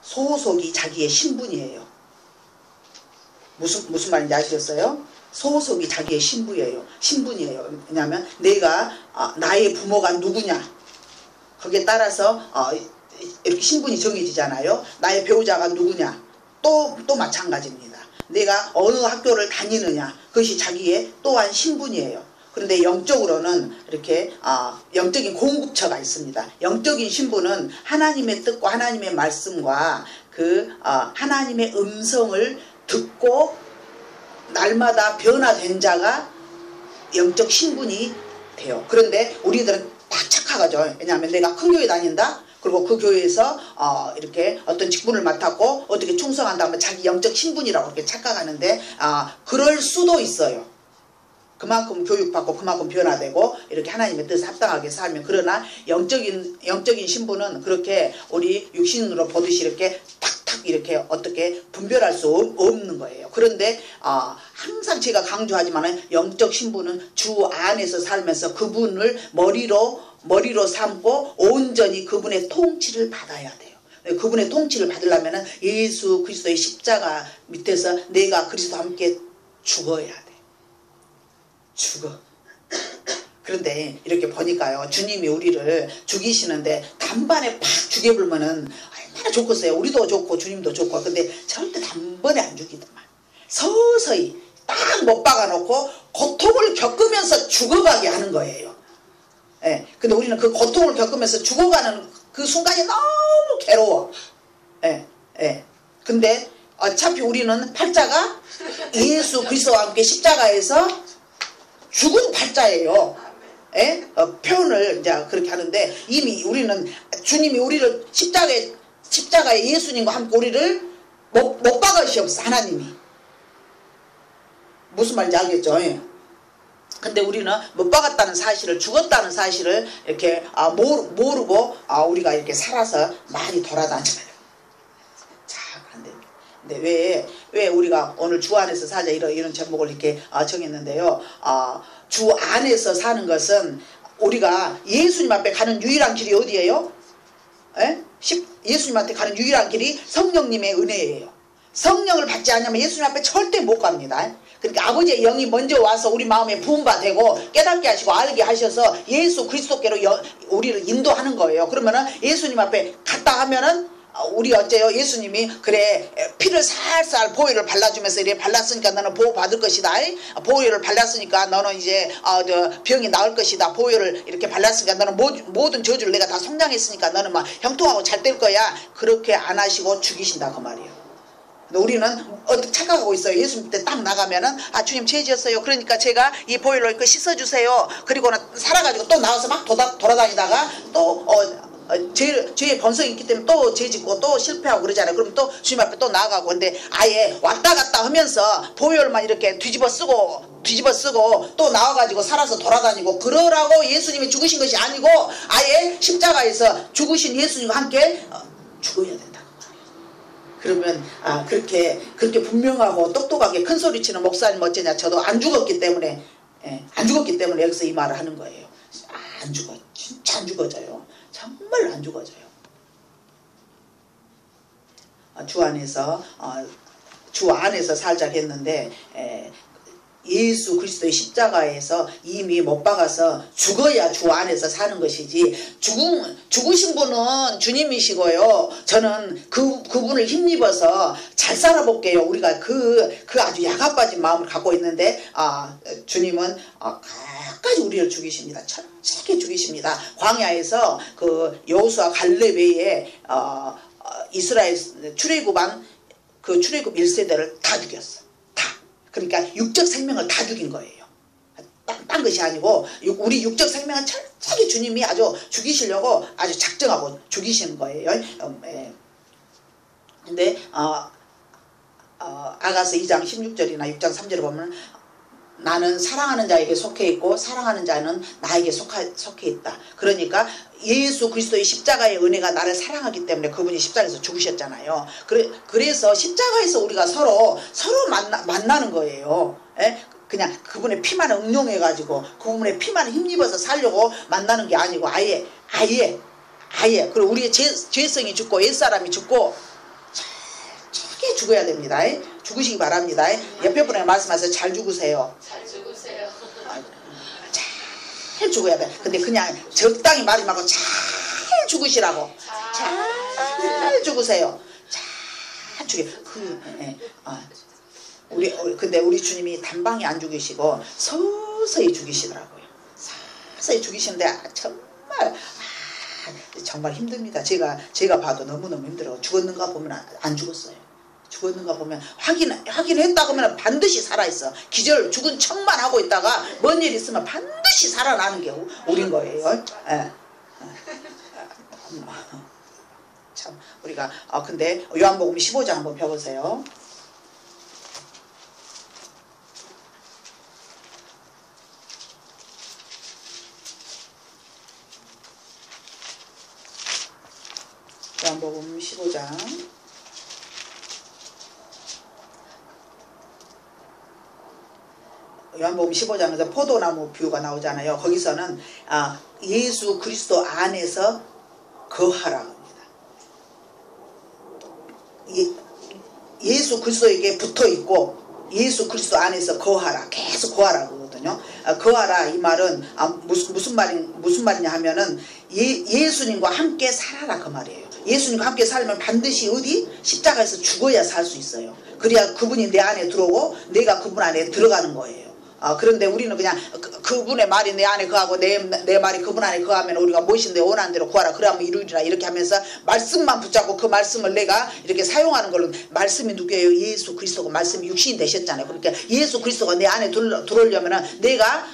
소속이 자기의 신분이에요. 무슨 말인지 아시겠어요? 소속이 자기의 신분이에요. 왜냐하면 내가 나의 부모가 누구냐 거기에 따라서 이렇게 신분이 정해지잖아요. 나의 배우자가 누구냐 또 마찬가지입니다. 내가 어느 학교를 다니느냐 그것이 자기의 또한 신분이에요. 그런데 영적으로는 이렇게 영적인 공급처가 있습니다. 영적인 신분은 하나님의 뜻과 하나님의 말씀과 그 하나님의 음성을 듣고 날마다 변화된 자가 영적 신분이 돼요. 그런데 우리들은 다 착각하죠. 왜냐하면 내가 큰 교회 다닌다. 그리고 그 교회에서 이렇게 어떤 직분을 맡았고 어떻게 충성한다면 자기 영적 신분이라고 이렇게 착각하는데 그럴 수도 있어요. 그만큼 교육받고 그만큼 변화되고 이렇게 하나님의 뜻에 합당하게 살면 그러나 영적인 신분은 그렇게 우리 육신으로 보듯이 이렇게 탁탁 이렇게 어떻게 분별할 수 없는 거예요. 그런데 항상 제가 강조하지만 영적 신분은 주 안에서 살면서 그분을 머리로 삼고 온전히 그분의 통치를 받아야 돼요. 그분의 통치를 받으려면 예수 그리스도의 십자가 밑에서 내가 그리스도와 함께 죽어야 돼. 죽어. 그런데 이렇게 보니까요. 주님이 우리를 죽이시는데 단번에 팍 죽여불면은 얼마나 좋겠어요. 우리도 좋고 주님도 좋고. 근데 절대 단번에 안 죽이더만. 서서히 딱 못 박아놓고 고통을 겪으면서 죽어가게 하는 거예요. 예. 근데 우리는 그 고통을 겪으면서 죽어가는 그 순간이 너무 괴로워. 예. 예. 근데 어차피 우리는 팔자가 예수 그리스도와 함께 십자가에서 죽은 팔자예요. 예? 표현을 이제 그렇게 하는데 이미 우리는 주님이 우리를 십자가에 예수님과 함께 우리를 못 박으시옵소. 하나님이 무슨 말인지 알겠죠? 예. 근데 우리는 못 박았다는 사실을 죽었다는 사실을 이렇게 모르고 우리가 이렇게 살아서 많이 돌아다녀요. 자, 근데 왜 우리가 오늘 주 안에서 살자 이런 제목을 이렇게 정했는데요. 주 안에서 사는 것은 우리가 예수님 앞에 가는 유일한 길이 어디예요? 에? 예수님한테 가는 유일한 길이 성령님의 은혜예요. 성령을 받지 않으면 예수님 앞에 절대 못 갑니다. 그러니까 아버지의 영이 먼저 와서 우리 마음에 부음바 되고 깨닫게 하시고 알게 하셔서 예수 그리스도께로 우리를 인도하는 거예요. 그러면은 예수님 앞에 갔다 하면은 우리 어째요? 예수님이 그래 피를 살살 보혈을 발라주면서 이래 발랐으니까 너는 보호 받을 것이다. 보혈을 발랐으니까 너는 이제 병이 나을 것이다. 보혈을 이렇게 발랐으니까 너는 모든 저주를 내가 다 성량했으니까 너는 막 형통하고 잘 될 거야. 그렇게 안 하시고 죽이신다 그 말이에요. 근데 우리는 어떻게 착각하고 있어요. 예수님 때 딱 나가면은 주님 죄 지었어요. 그러니까 제가 이 보혈로 이렇게 씻어주세요. 그리고는 살아가지고 또 나와서 막 돌아다니다가 또 죄의 번성이 있기 때문에 또 죄 짓고 또 실패하고 그러잖아요. 그럼 또 주님 앞에 또 나아가고. 근데 아예 왔다 갔다 하면서 보혈만 이렇게 뒤집어 쓰고 또 나와가지고 살아서 돌아다니고 그러라고 예수님이 죽으신 것이 아니고 아예 십자가에서 죽으신 예수님과 함께 죽어야 된다. 그러면 그렇게 분명하고 똑똑하게 큰 소리치는 목사님 어쩌냐. 저도 안 죽었기 때문에 여기서 이 말을 하는 거예요. 안 죽어. 진짜 안 죽어져요. 정말 안 죽어져요. 주 안에서 살자 했는데 예수 그리스도의 십자가에서 이미 못 박아서 죽어야 주 안에서 사는 것이지 죽으신 분은 주님이시고요. 저는 그분을 힘입어서 잘 살아볼게요. 우리가 그 아주 야가 빠진 마음을 갖고 있는데 주님은 끝까지 우리를 죽이십니다. 철저하게 죽이십니다. 광야에서 그 여호수아 갈렙에 이스라엘 출애굽한 그 출애굽 1세대를 다 죽였어. 그러니까 육적 생명을 다 죽인 거예요. 딴 것이 아니고 우리 육적 생명은 철저하게 주님이 아주 죽이시려고 아주 작정하고 죽이시는 거예요. 근데 아가서 2장 16절이나 6장 3절을 보면 나는 사랑하는 자에게 속해 있고 사랑하는 자는 나에게 속해 있다. 그러니까 예수 그리스도의 십자가의 은혜가 나를 사랑하기 때문에 그분이 십자가에서 죽으셨잖아요. 그래서 십자가에서 우리가 서로 만나는 거예요. 그냥 그분의 피만 응용해가지고 그분의 피만 힘입어서 살려고 만나는 게 아니고 아예 그리고 우리의 죄성이 죽고 옛사람이 죽고 죽어야 됩니다. 죽으시기 바랍니다. 옆에 분에게 말씀하세요. 잘 죽으세요. 잘 죽으세요. 잘 죽어야 돼. 근데 그냥 적당히 말이 말고 잘 죽으시라고. 잘 죽으세요. 잘 죽여. 근데 우리 주님이 단방에 안 죽이시고 서서히 죽이시더라고요. 서서히 죽이시는데 정말 힘듭니다. 제가 봐도 너무너무 힘들어요. 죽었는가 보면 안 죽었어요. 죽었는가 보면 확인했다 그러면 반드시 살아있어. 기절 죽은 척만 하고 있다가 뭔 일 있으면 반드시 살아나는 게 우린 거예요. 참 우리가 근데 요한복음 15장 한번 펴보세요. 요한복음 15장 요한복음 15장에서 포도나무 비유가 나오잖아요. 거기서는 예수 그리스도 안에서 거하라고 합니다. 예수 그리스도에게 붙어있고 예수 그리스도 안에서 거하라. 계속 거하라고 하거든요. 거하라 이 말은 무슨 말이냐 하면은 예수님과 함께 살아라 그 말이에요. 예수님과 함께 살면 반드시 어디? 십자가에서 죽어야 살 수 있어요. 그래야 그분이 내 안에 들어오고 내가 그분 안에 들어가는 거예요. 그런데 우리는 그냥 그분의 말이 내 안에 거하고 내 말이 그분 안에 거하면 우리가 무엇인데 원하는 대로 구하라 그러면 이루리라 이렇게 하면서 말씀만 붙잡고 그 말씀을 내가 이렇게 사용하는 걸로 말씀이 누구예요? 예수 그리스도가 말씀이 육신이 되셨잖아요. 그러니까 예수 그리스도가 내 안에 들어오려면은 내가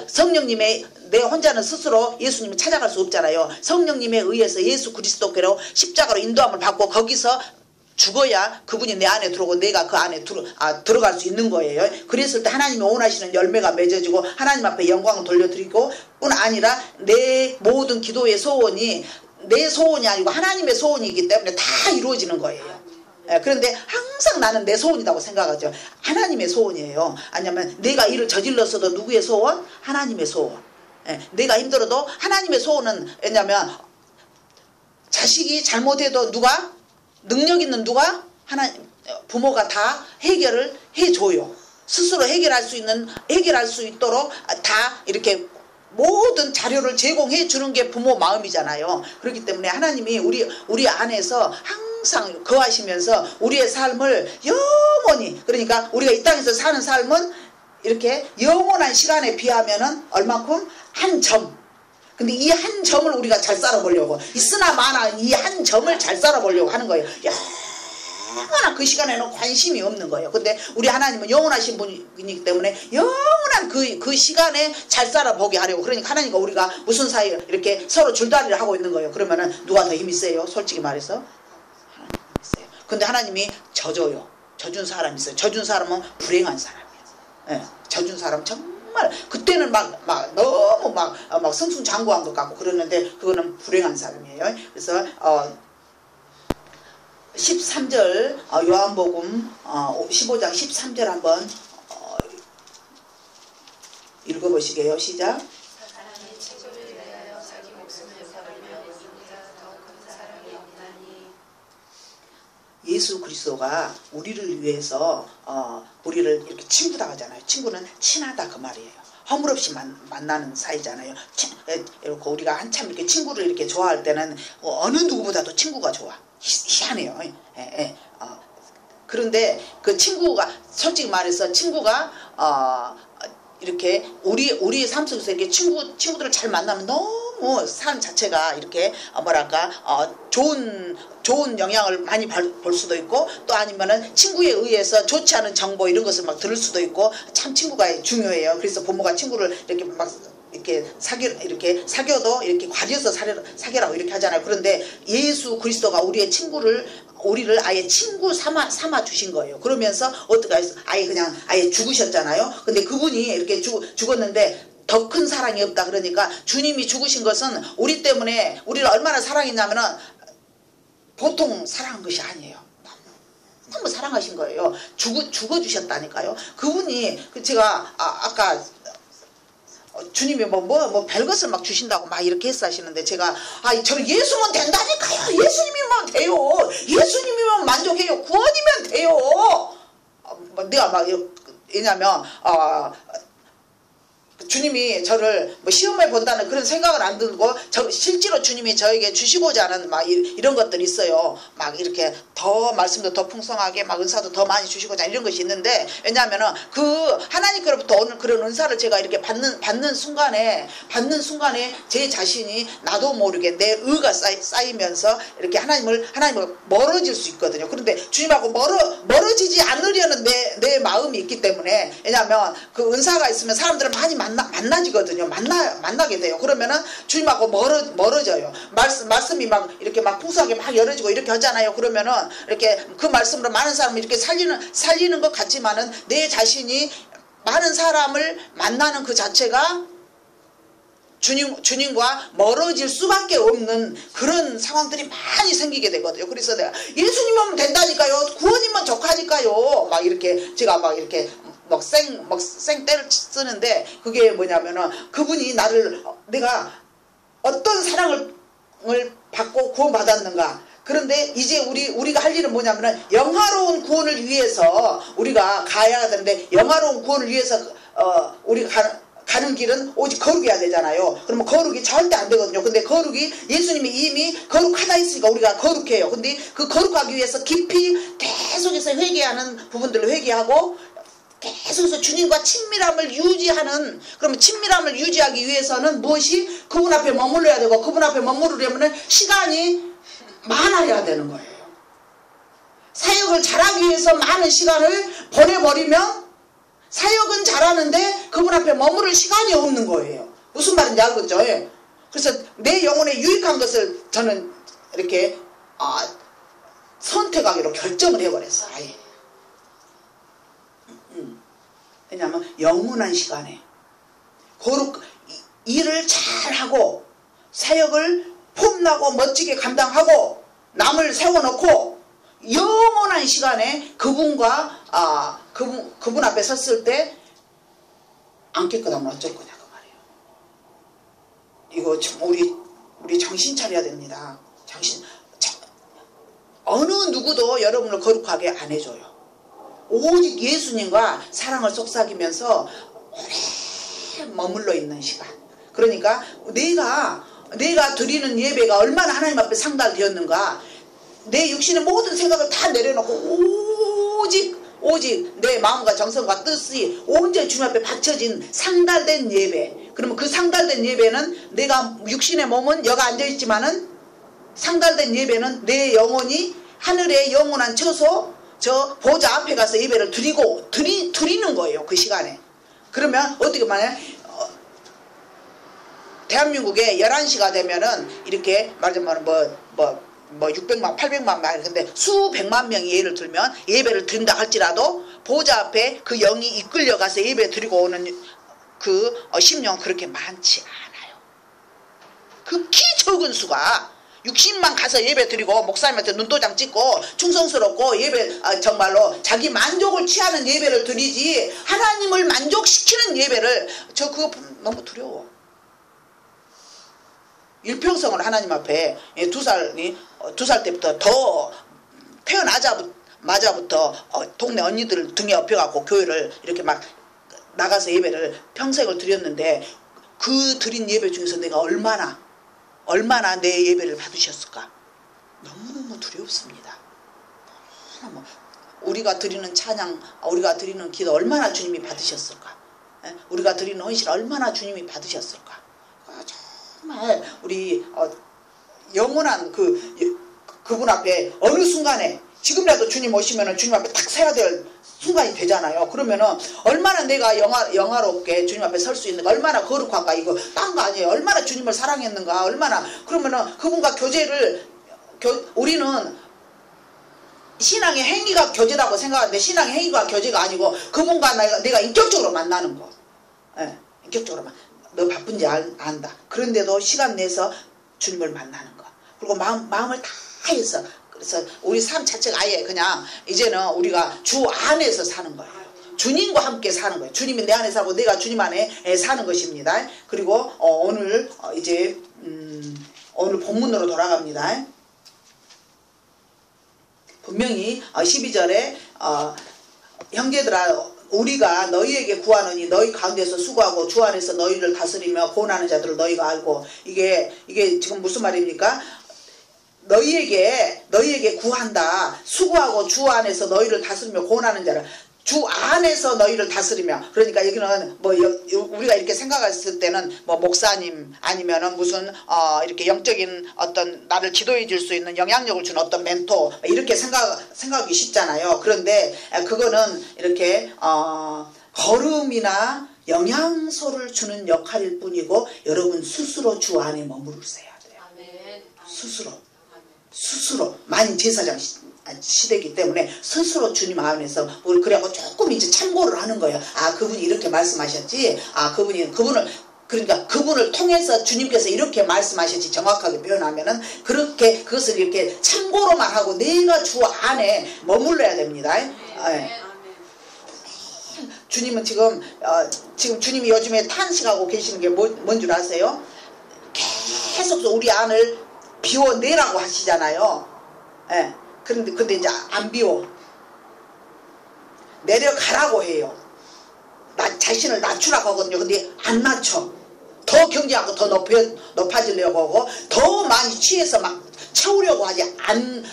성령님의 내 혼자는 스스로 예수님을 찾아갈 수 없잖아요. 성령님에 의해서 예수 그리스도께로 십자가로 인도함을 받고 거기서 죽어야 그분이 내 안에 들어오고 내가 그 안에 들어갈 수 있는 거예요. 그랬을 때 하나님이 원하시는 열매가 맺어지고 하나님 앞에 영광을 돌려드리고 뿐 아니라 내 모든 기도의 소원이 내 소원이 아니고 하나님의 소원이기 때문에 다 이루어지는 거예요. 그런데 항상 나는 내 소원이라고 생각하죠. 하나님의 소원이에요. 아니면 내가 일을 저질렀어도 누구의 소원? 하나님의 소원. 내가 힘들어도 하나님의 소원은 왜냐면 자식이 잘못해도 누가? 능력 있는 누가? 부모가 다 해결을 해줘요. 스스로 해결할 수 있도록 다 이렇게 모든 자료를 제공해 주는 게 부모 마음이잖아요. 그렇기 때문에 하나님이 우리 안에서 항상 거하시면서 우리의 삶을 영원히 그러니까 우리가 이 땅에서 사는 삶은 이렇게 영원한 시간에 비하면은 얼마큼? 한 점. 근데 이 한 점을 우리가 잘 살아보려고 있으나 마나 이 한 점을 잘 살아보려고 하는 거예요. 영원한 그 시간에는 관심이 없는 거예요. 근데 우리 하나님은 영원하신 분이기 때문에 영원한 그 시간에 잘 살아보게 하려고 그러니까 하나님과 우리가 무슨 사이에 이렇게 서로 줄다리를 하고 있는 거예요. 그러면은 누가 더 힘이 세요? 솔직히 말해서 하나님이 힘이 세요. 근데 하나님이 져줘요. 져준 사람이 있어요. 져준 사람은 불행한 사람이에요. 져준 사람 정말 그때는 너무 막 승승장구한 것 같고 그러는데 그거는 불행한 사람이에요. 그래서 13절 요한복음 15장 13절 한번 읽어보시게요. 시작. 사람이 친구를 위하여 자기 목숨을 버리면 이보다 더 큰 사랑이 없나니. 예수 그리스도가 우리를 위해서 우리를 이렇게 친구다 하잖아요. 친구는 친하다 그 말이에요. 허물없이 만나는 사이잖아요. 이렇게 우리가 한참 이렇게 친구를 이렇게 좋아할 때는 어느 누구보다도 친구가 좋아. 희한해요. 그런데 그 친구가 솔직히 말해서 친구가 이렇게 우리의 삶 속에서 이렇게 친구들을 잘 만나면 너무 삶 자체가 이렇게 뭐랄까 좋은 영향을 많이 볼 수도 있고 또 아니면은 친구에 의해서 좋지 않은 정보 이런 것을 막 들을 수도 있고 참 친구가 중요해요. 그래서 부모가 친구를 이렇게 막 이렇게 사귀어도 이렇게 과려서 사귀라고 이렇게 하잖아요. 그런데 예수 그리스도가 우리를 아예 친구 삼아 주신 거예요. 그러면서 어떻게 아예 죽으셨잖아요. 근데 그분이 이렇게 죽었는데 더 큰 사랑이 없다. 그러니까 주님이 죽으신 것은 우리 때문에 우리를 얼마나 사랑했냐면은 보통 사랑한 것이 아니에요. 너무 사랑하신 거예요. 죽어주셨다니까요. 그분이 제가 아까 주님이 뭐 별것을 막 주신다고 막 이렇게 했사시는데 제가 저는 예수면 된다니까요. 예수님이면 돼요. 예수님이면 만족해요. 구원이면 돼요. 제가 막 왜냐면 주님이 저를 뭐 시험에 본다는 그런 생각을 안 들고 실제로 주님이 저에게 주시고자 하는 막 이런 것들이 있어요. 막 이렇게 더 말씀도 더 풍성하게 막 은사도 더 많이 주시고자 이런 것이 있는데, 왜냐하면은 그 하나님께로부터 오는 그런 은사를 제가 이렇게 받는 순간에 제 자신이 나도 모르게 내 의가 쌓이면서 이렇게 하나님을 멀어질 수 있거든요. 그런데 주님하고 멀어지지 않으려는 내 마음이 있기 때문에, 왜냐하면 그 은사가 있으면 사람들을 많이 만나지거든요. 만나게 돼요. 그러면은 주님하고 멀어져요. 말씀이 막 이렇게 막 풍성하게 막 열어지고 이렇게 하잖아요. 그러면은 이렇게 그 말씀으로 많은 사람을 이렇게 살리는 것 같지만은 내 자신이 많은 사람을 만나는 그 자체가 주님과 멀어질 수밖에 없는 그런 상황들이 많이 생기게 되거든요. 그래서 내가 예수님이면 된다니까요. 구원이면 족하니까요. 막 이렇게 제가 막 이렇게 생 때를 쓰는데, 그게 뭐냐면은 그분이 내가 어떤 사랑을 받고 구원받았는가. 그런데 이제 우리가 할 일은 뭐냐면은 영화로운 구원을 위해서 우리가 가야 되는데, 영화로운 구원을 위해서 우리가 가는 길은 오직 거룩해야 되잖아요. 그러면 거룩이 절대 안 되거든요. 근데 거룩이 예수님이 이미 거룩하다 했으니까 우리가 거룩해요. 근데 그 거룩하기 위해서 깊이 계속해서 회개하는 부분들을 회개하고 계속해서 주님과 친밀함을 유지하는, 그러면 친밀함을 유지하기 위해서는 무엇이? 그분 앞에 머물러야 되고, 그분 앞에 머무르려면 시간이 많아야 되는 거예요. 사역을 잘하기 위해서 많은 시간을 보내버리면 사역은 잘하는데 그분 앞에 머무를 시간이 없는 거예요. 무슨 말인지 알겠죠? 그래서 내 영혼에 유익한 것을 저는 이렇게 선택하기로 결정을 해버렸어요. 아예. 왜냐하면 영원한 시간에 일을 잘하고 사역을 폼나고 멋지게 감당하고 남을 세워놓고 영원한 시간에 그분과 그분 앞에 섰을 때 안 깨끗하면 어쩔 거냐 그 말이에요. 이거 참 우리 정신 차려야 됩니다. 어느 누구도 여러분을 거룩하게 안 해줘요. 오직 예수님과 사랑을 속삭이면서 오래 머물러 있는 시간. 그러니까 내가 드리는 예배가 얼마나 하나님 앞에 상달되었는가. 내 육신의 모든 생각을 다 내려놓고 오직 내 마음과 정성과 뜻이 온전히 주님 앞에 바쳐진 상달된 예배. 그러면 그 상달된 예배는 내가 육신의 몸은 여가 앉아있지만은 상달된 예배는 내 영혼이 하늘의 영원한 처소 저 보좌 앞에 가서 예배를 드리는 거예요. 그 시간에. 그러면 어떻게 말해? 대한민국에 11시가 되면은 이렇게 말하자면 뭐 600만 800만 말, 근데 수백만 명이 예를 들면 예배를 드린다 할지라도 보좌 앞에 그 영이 이끌려가서 예배 드리고 오는 그 심령 그렇게 많지 않아요. 극히 적은 수가 60만 가서 예배 드리고 목사님한테 눈도장 찍고 충성스럽고 예배 정말로 자기 만족을 취하는 예배를 드리지, 하나님을 만족시키는 예배를 그거 너무 두려워. 일평생을 하나님 앞에 2살 때부터 더 태어나자마자부터 동네 언니들 등에 업혀갖고 교회를 이렇게 막 나가서 예배를 평생을 드렸는데, 그 드린 예배 중에서 내가 얼마나 내 예배를 받으셨을까? 너무너무 두렵습니다. 너무 우리가 드리는 찬양, 우리가 드리는 기도 얼마나 주님이 받으셨을까? 우리가 드리는 헌신 얼마나 주님이 받으셨을까? 정말 우리 영원한 그분 앞에 어느 순간에 지금이라도 주님 오시면은 주님 앞에 딱 서야 될 순간이 되잖아요. 그러면은 얼마나 내가 영화롭게 주님 앞에 설 수 있는가, 얼마나 거룩한가, 이거 딴 거 아니에요. 얼마나 주님을 사랑했는가, 얼마나. 그러면은 그분과 우리는 신앙의 행위가 교제라고 생각하는데 신앙의 행위가 교제가 아니고 그분과 내가 인격적으로 만나는 거. 인격적으로 너 바쁜지 안다. 그런데도 시간 내서 주님을 만나는 거. 그리고 마음을 다해서. 그래서 우리 삶 자체가 아예 그냥 이제는 우리가 주 안에서 사는 거예요. 주님과 함께 사는 거예요. 주님이 내 안에 살고 내가 주님 안에 사는 것입니다. 그리고 오늘 이제 오늘 본문으로 돌아갑니다. 분명히 12절에 형제들아 우리가 너희에게 구하노니 너희 가운데서 수고하고 주 안에서 너희를 다스리며 고난하는 자들을 너희가 알고 이게 지금 무슨 말입니까? 너희에게 구한다. 수고하고 주 안에서 너희를 다스리며 고난하는 자를 주 안에서 너희를 다스리며 그러니까 여기는 뭐 우리가 이렇게 생각했을 때는 뭐 목사님 아니면은 무슨 이렇게 영적인 어떤 나를 지도해 줄 수 있는 영향력을 주는 어떤 멘토 이렇게 생각하기 쉽잖아요. 그런데 그거는 이렇게 걸음이나 영양소를 주는 역할일 뿐이고 여러분 스스로 주 안에 머무르세요. 스스로 만인 제사장 시대이기 때문에 스스로 주님 안에서 그래갖고 조금 이제 참고를 하는 거예요. 아 그분이 이렇게 말씀하셨지. 아 그분을 통해서 주님께서 이렇게 말씀하셨지 정확하게 표현하면은 그렇게 그것을 이렇게 참고로만 하고 내가 주 안에 머물러야 됩니다. 주님은 지금 주님이 요즘에 탄식하고 계시는 게 뭔 줄 아세요? 계속 우리 안을 비워내라고 하시잖아요. 예. 근데 이제 안 비워. 내려가라고 해요. 자신을 낮추라고 하거든요. 근데 안 낮춰. 더 경쟁하고 더 높아지려고 하고 더 많이 취해서 막 채우려고 하지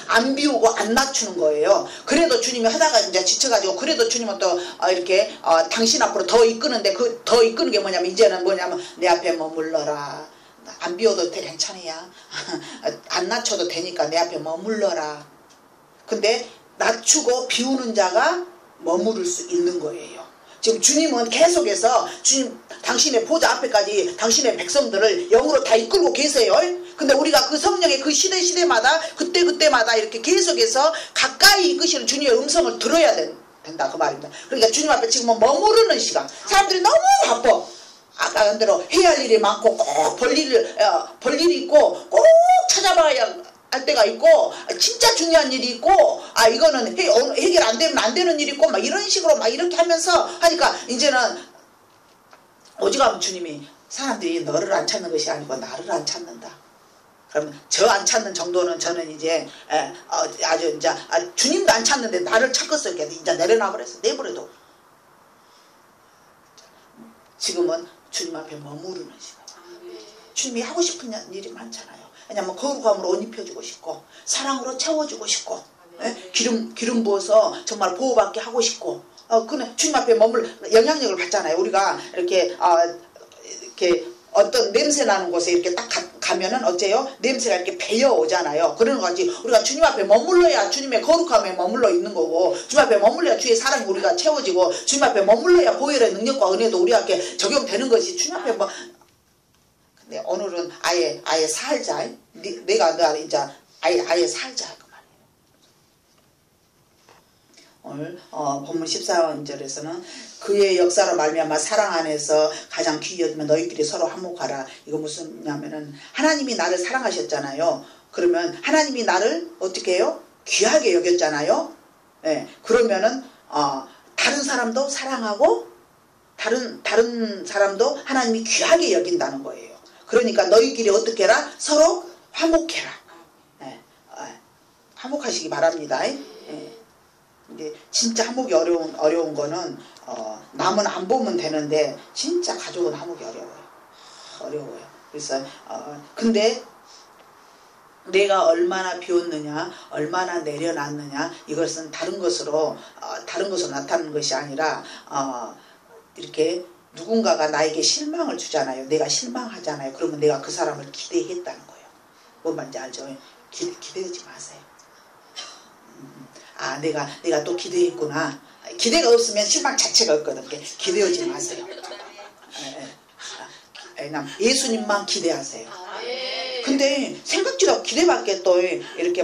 안 비우고 안 낮추는 거예요. 그래도 주님이 하다가 이제 지쳐가지고 그래도 주님은 또 이렇게 당신 앞으로 더 이끄는데 그 더 이끄는 게 뭐냐면 이제는 뭐냐면 내 앞에 머물러라. 안 비워도 괜찮아요. 안 낮춰도 되니까 내 앞에 머물러라. 근데 낮추고 비우는 자가 머무를 수 있는 거예요. 지금 주님은 계속해서 당신의 보좌 앞에까지 당신의 백성들을 영으로 다 이끌고 계세요. 근데 우리가 그 성령의 그 시대마다 그때마다 이렇게 계속해서 가까이 이끄시는 주님의 음성을 들어야 된다 그 말입니다. 그러니까 주님 앞에 지금은 머무르는 시간. 사람들이 너무 바빠. 아까 한 대로 해야 할 일이 많고 꼭 볼 일이 있고 꼭 찾아봐야 할 때가 있고 진짜 중요한 일이 있고 이거는 해결 안 되면 안 되는 일이 있고 막 이런 식으로 막 이렇게 하면서 하니까 이제는 오직하면 주님이 사람들이 너를 안 찾는 것이 아니고 나를 안 찾는다. 그러면 저 안 찾는 정도는 저는 이제 아주 이제 주님도 안 찾는데 나를 찾겠어. 이제 내려놔버렸어. 내버려도 지금은 주님 앞에 머무르는 시간. 주님이 하고 싶은 일이 많잖아요. 왜냐하면 거룩함으로 옷 입혀주고 싶고 사랑으로 채워주고 싶고 기름 부어서 정말 보호받게 하고 싶고 그는 주님 앞에 영향력을 받잖아요. 우리가 이렇게 어떤 냄새 나는 곳에 이렇게 딱 가면은 어째요? 냄새가 이렇게 배어 오잖아요. 그런 거지. 우리가 주님 앞에 머물러야 주님의 거룩함에 머물러 있는 거고, 주님 앞에 머물러야 주의 사랑이 우리가 채워지고, 주님 앞에 머물러야 보혈의 능력과 은혜도 우리에게 적용되는 것이 주님 앞에 근데 오늘은 아예 살자. 내가 이제 아예 살자. 그 말이에요. 오늘 본문 14절에서는 그의 역사로 말미암아 사랑 안에서 가장 귀히 여기면 너희끼리 서로 화목하라. 이거 무슨 냐면은 하나님이 나를 사랑하셨잖아요. 그러면 하나님이 나를 어떻게 해요? 귀하게 여겼잖아요. 네. 그러면은 다른 사람도 사랑하고 다른 사람도 하나님이 귀하게 여긴다는 거예요. 그러니까 너희끼리 어떻게 해라? 서로 화목해라. 네. 화목하시기 바랍니다. 네. 근데 진짜 화목이 어려운 거는 남은 안 보면 되는데 진짜 가족은 화목이 어려워요. 그래서 근데 내가 얼마나 비웠느냐, 얼마나 내려놨느냐, 이것은 다른 것으로 나타나는 것이 아니라 이렇게 누군가가 나에게 실망을 주잖아요. 내가 실망하잖아요. 그러면 내가 그 사람을 기대했다는 거예요. 뭔 말인지 알죠? 기대하지 마세요. 내가 또 기대했구나. 기대가 없으면 실망 자체가 없거든. 기대하지 마세요. 예수님만 기대하세요. 근데 생각지도 않고 기대밖에 또 이렇게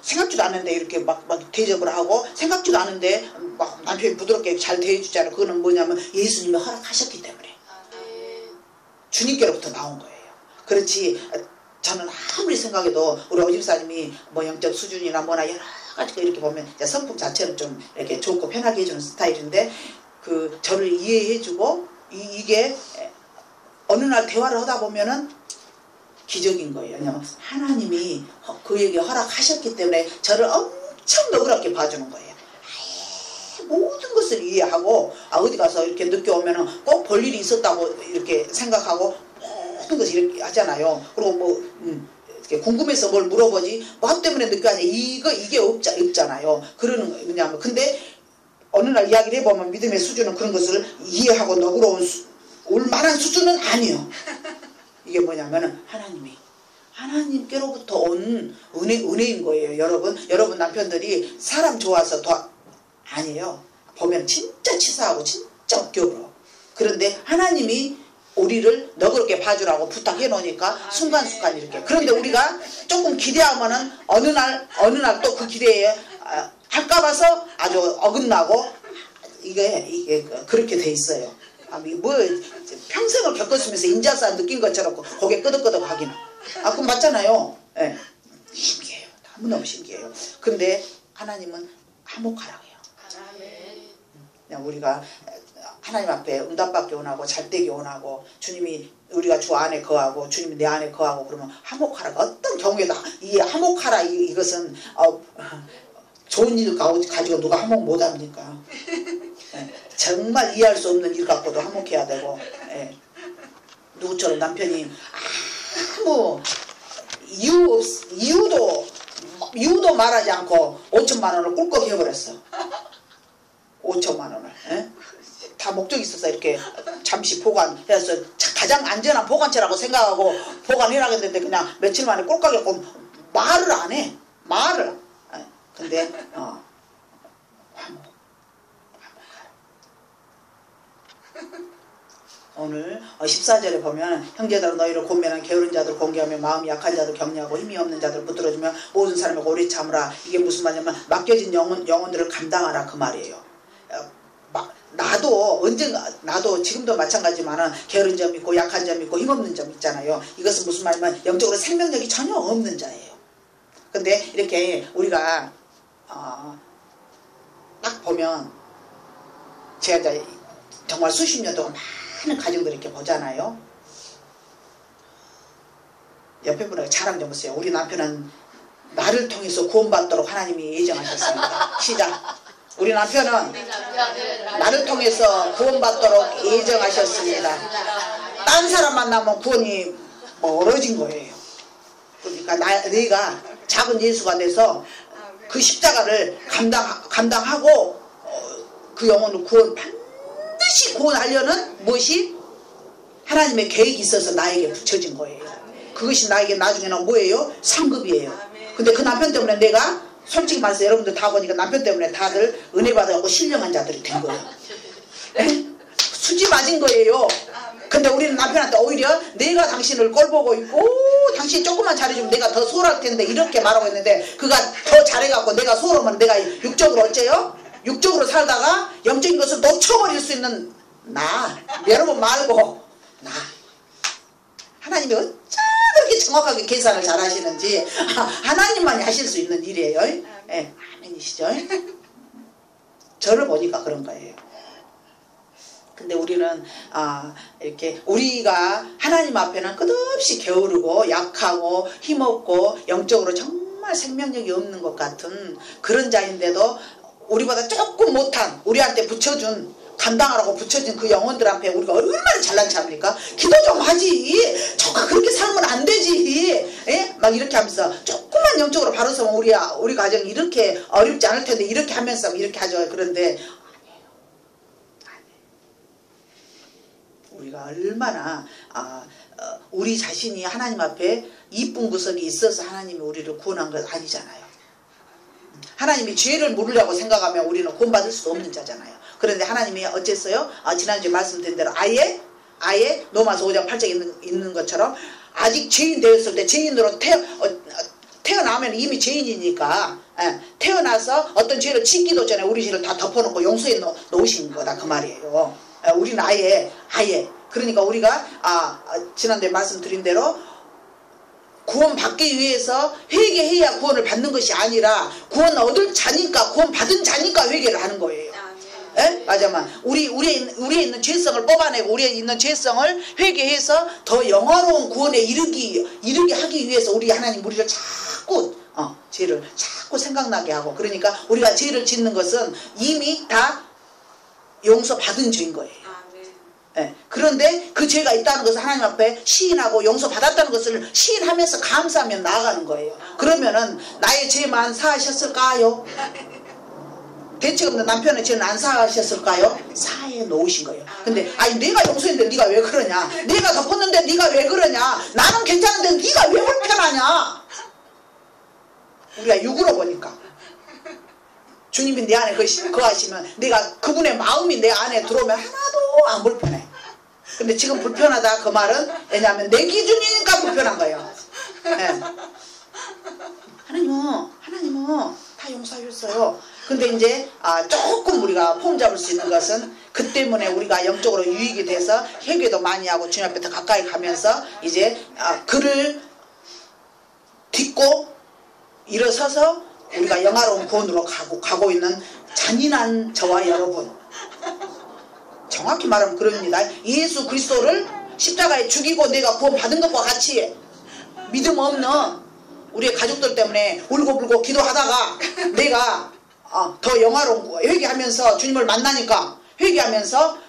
생각지도 않는데 이렇게 막 대접을 하고 생각지도 않은데 막 남편이 부드럽게 잘 대해주잖아요. 그거는 뭐냐면 예수님이 허락하셨기 때문에 주님께로부터 나온 거예요. 그렇지 저는 아무리 생각해도 우리 오집사님이 뭐 영적 수준이나 뭐나 여러 가지가 이렇게 보면 성품 자체는 좀 이렇게 좋고 편하게 해주는 스타일인데 그 저를 이해해주고 이게 어느 날 대화를 하다 보면은 기적인 거예요. 왜냐면 하나님이 그에게 허락하셨기 때문에 저를 엄청 너그럽게 봐주는 거예요. 모든 것을 이해하고 어디 가서 이렇게 늦게 오면은 꼭 볼 일이 있었다고 이렇게 생각하고 모든 것을 이렇게 하잖아요. 그리고 뭐 이렇게 궁금해서 뭘 물어보지 뭐 때문에 늦게 하냐 이게 없잖아요. 그러는 거예요. 왜냐하면 근데 어느 날 이야기를 해보면 믿음의 수준은 그런 것을 이해하고 너그러운 올 만한 수준은 아니에요. 이게 뭐냐면은 하나님께로부터 온 은혜인 거예요. 여러분 남편들이 사람 좋아서 아니에요. 보면 진짜 치사하고 진짜 억겨워. 그런데 하나님이 우리를 너그럽게 봐주라고 부탁해 놓으니까 순간순간 이렇게. 그런데 우리가 조금 기대하면은 어느 날 또 그 기대에 할까 봐서 아주 어긋나고 이게 그렇게 돼 있어요. 뭐 평생을 겪었으면서 인자사 느낀 것처럼 고개 끄덕끄덕 하기는. 그건 맞잖아요. 네. 신기해요. 너무너무 신기해요. 근데 하나님은 화목하라고 해요. 그냥 우리가 하나님 앞에 응답받기 원하고 잘되기 원하고 주님이 우리가 주 안에 거하고 주님이 내 안에 거하고 그러면 화목하라고. 어떤 경우에도 이 화목하라 이것은 좋은 일 가지고 누가 화목 못합니까? 네. 정말 이해할 수 없는 일 갖고도 화목해야 되고. 네. 누구처럼 남편이 아무 이유도 말하지 않고 5천만 원을 꿀꺽 해버렸어. 5천만 원을. 에? 다 목적이 있어서 이렇게 잠시 보관해서 가장 안전한 보관처라고 생각하고 보관해라 했는데 그냥 며칠 만에 꿀꺽 해고 말을 안 해. 말을. 근데 오늘 14절에 보면 형제들아 너희를 권면한 게으른 자들 공개하며 마음이 약한 자들 격려하고 힘이 없는 자들 붙들어주며 모든 사람을 오래 참으라. 이게 무슨 말이냐면 맡겨진 영혼들을 감당하라 그 말이에요. 나도 지금도 마찬가지지만은 게으른 점 있고 약한 점 있고 힘없는 점 있잖아요. 이것은 무슨 말이냐면 영적으로 생명력이 전혀 없는 자예요. 근데 이렇게 우리가 딱 보면 제가 이제 정말 수십 년 동안 많은 가정들 이렇게 보잖아요. 옆에 분에게 자랑 좀 보세요. 우리 남편은 나를 통해서 구원받도록 하나님이 예정하셨습니다. 시작. 우리 남편은 나를 통해서 구원받도록 예정하셨습니다. 딴 사람 만나면 구원이 멀어진 거예요. 그러니까 내가 작은 예수가 돼서 그 십자가를 감당하고 그 영혼을 반드시 구원하려는 무엇이 하나님의 계획이 있어서 나에게 붙여진 거예요. 그것이 나에게 나중에는 뭐예요? 상급이에요. 근데 그 남편 때문에 내가 솔직히 말해서 여러분들 다 보니까 남편 때문에 다들 은혜 받아갖고 신령한 자들이 된 거예요. 에? 수지 맞은 거예요. 근데 우리는 남편한테 오히려 내가 당신을 꼴보고 있고 당신이 조금만 잘해주면 내가 더 소홀할 텐데 이렇게 말하고 있는데 그가 더 잘해갖고 내가 소홀하면 내가 육적으로 어째요? 육적으로 살다가 영적인 것을 놓쳐버릴 수 있는 나 여러분 말고 나 하나님이 어쩜 그렇게 정확하게 계산을 잘 하시는지 하나님만이 하실 수 있는 일이에요. 예, 아멘이시죠? 저를 보니까 그런 거예요. 근데 우리는 이렇게 우리가 하나님 앞에는 끝없이 게으르고 약하고 힘없고 영적으로 정말 생명력이 없는 것 같은 그런 자인데도 우리보다 조금 못한 우리한테 붙여준 감당하라고 붙여진 그 영혼들 앞에 우리가 얼마나 잘난 체합니까? 기도 좀 하지. 조금 그렇게 살면 안 되지. 예? 막 이렇게 하면서 조금만 영적으로 바로 서면 우리 가정이 이렇게 어렵지 않을 텐데 이렇게 하면서 이렇게 하죠. 그런데 우리가 얼마나 우리 자신이 하나님 앞에 이쁜 구석이 있어서 하나님이 우리를 구원한 것 아니잖아요. 하나님이 죄를 물으려고 생각하면 우리는 구원받을 수 없는 자잖아요. 그런데 하나님이 어쨌어요? 지난주에 말씀드린 대로 아예 로마서 5장 8장에 있는 것처럼 아직 죄인 되었을 때 죄인으로 태어나면 이미 죄인이니까 태어나서 어떤 죄를 짓기도 전에 우리 죄를 다 덮어놓고 용서해 놓으신 거다 그 말이에요. 우리는 아예 그러니까 우리가 지난주에 말씀드린 대로 구원받기 위해서 회개해야 구원을 받는 것이 아니라 구원 얻을 자니까 구원 받은 자니까 회개를 하는 거예요. 에? 맞아만 우리에 있는 죄성을 뽑아내고 우리에 있는 죄성을 회개해서 더 영화로운 구원에 이르게 하기 위해서 우리 하나님 우리를 자꾸 죄를 자꾸 자꾸 생각나게 하고, 그러니까 우리가 죄를 짓는 것은 이미 다 용서받은 죄인 거예요. 네. 그런데 그 죄가 있다는 것을 하나님 앞에 시인하고 용서받았다는 것을 시인하면서 감사하며 나아가는 거예요. 그러면은 나의 죄만 사하셨을까요? 대책 없는 남편의 죄는 안 사하셨을까요? 사해 놓으신 거예요. 근데 아니 내가 용서했는데 네가 왜 그러냐? 내가 덮었는데 네가 왜 그러냐? 나는 괜찮은데 네가 왜 불편하냐? 우리가 육으로 보니까 주님이 내 안에 거하시면 내가 그분의 마음이 내 안에 들어오면 하나도 안 불편해. 근데 지금 불편하다 그 말은 왜냐하면 내 기준이니까 불편한 거예요. 네. 하나님은 다 용서하셨어요. 근데 이제 조금 우리가 폼 잡을 수 있는 것은 그 때문에 우리가 영적으로 유익이 돼서 회개도 많이 하고 주님 앞에 더 가까이 가면서 이제 그를 딛고 일어서서 우리가 영화로운 구원으로 가고 있는 잔인한 저와 여러분, 정확히 말하면 그럽니다. 예수 그리스도를 십자가에 죽이고 내가 구원 받은 것과 같이 믿음 없는 우리의 가족들 때문에 울고불고 기도하다가 내가 더 영화로운 회개하면서 주님을 만나니까 회개하면서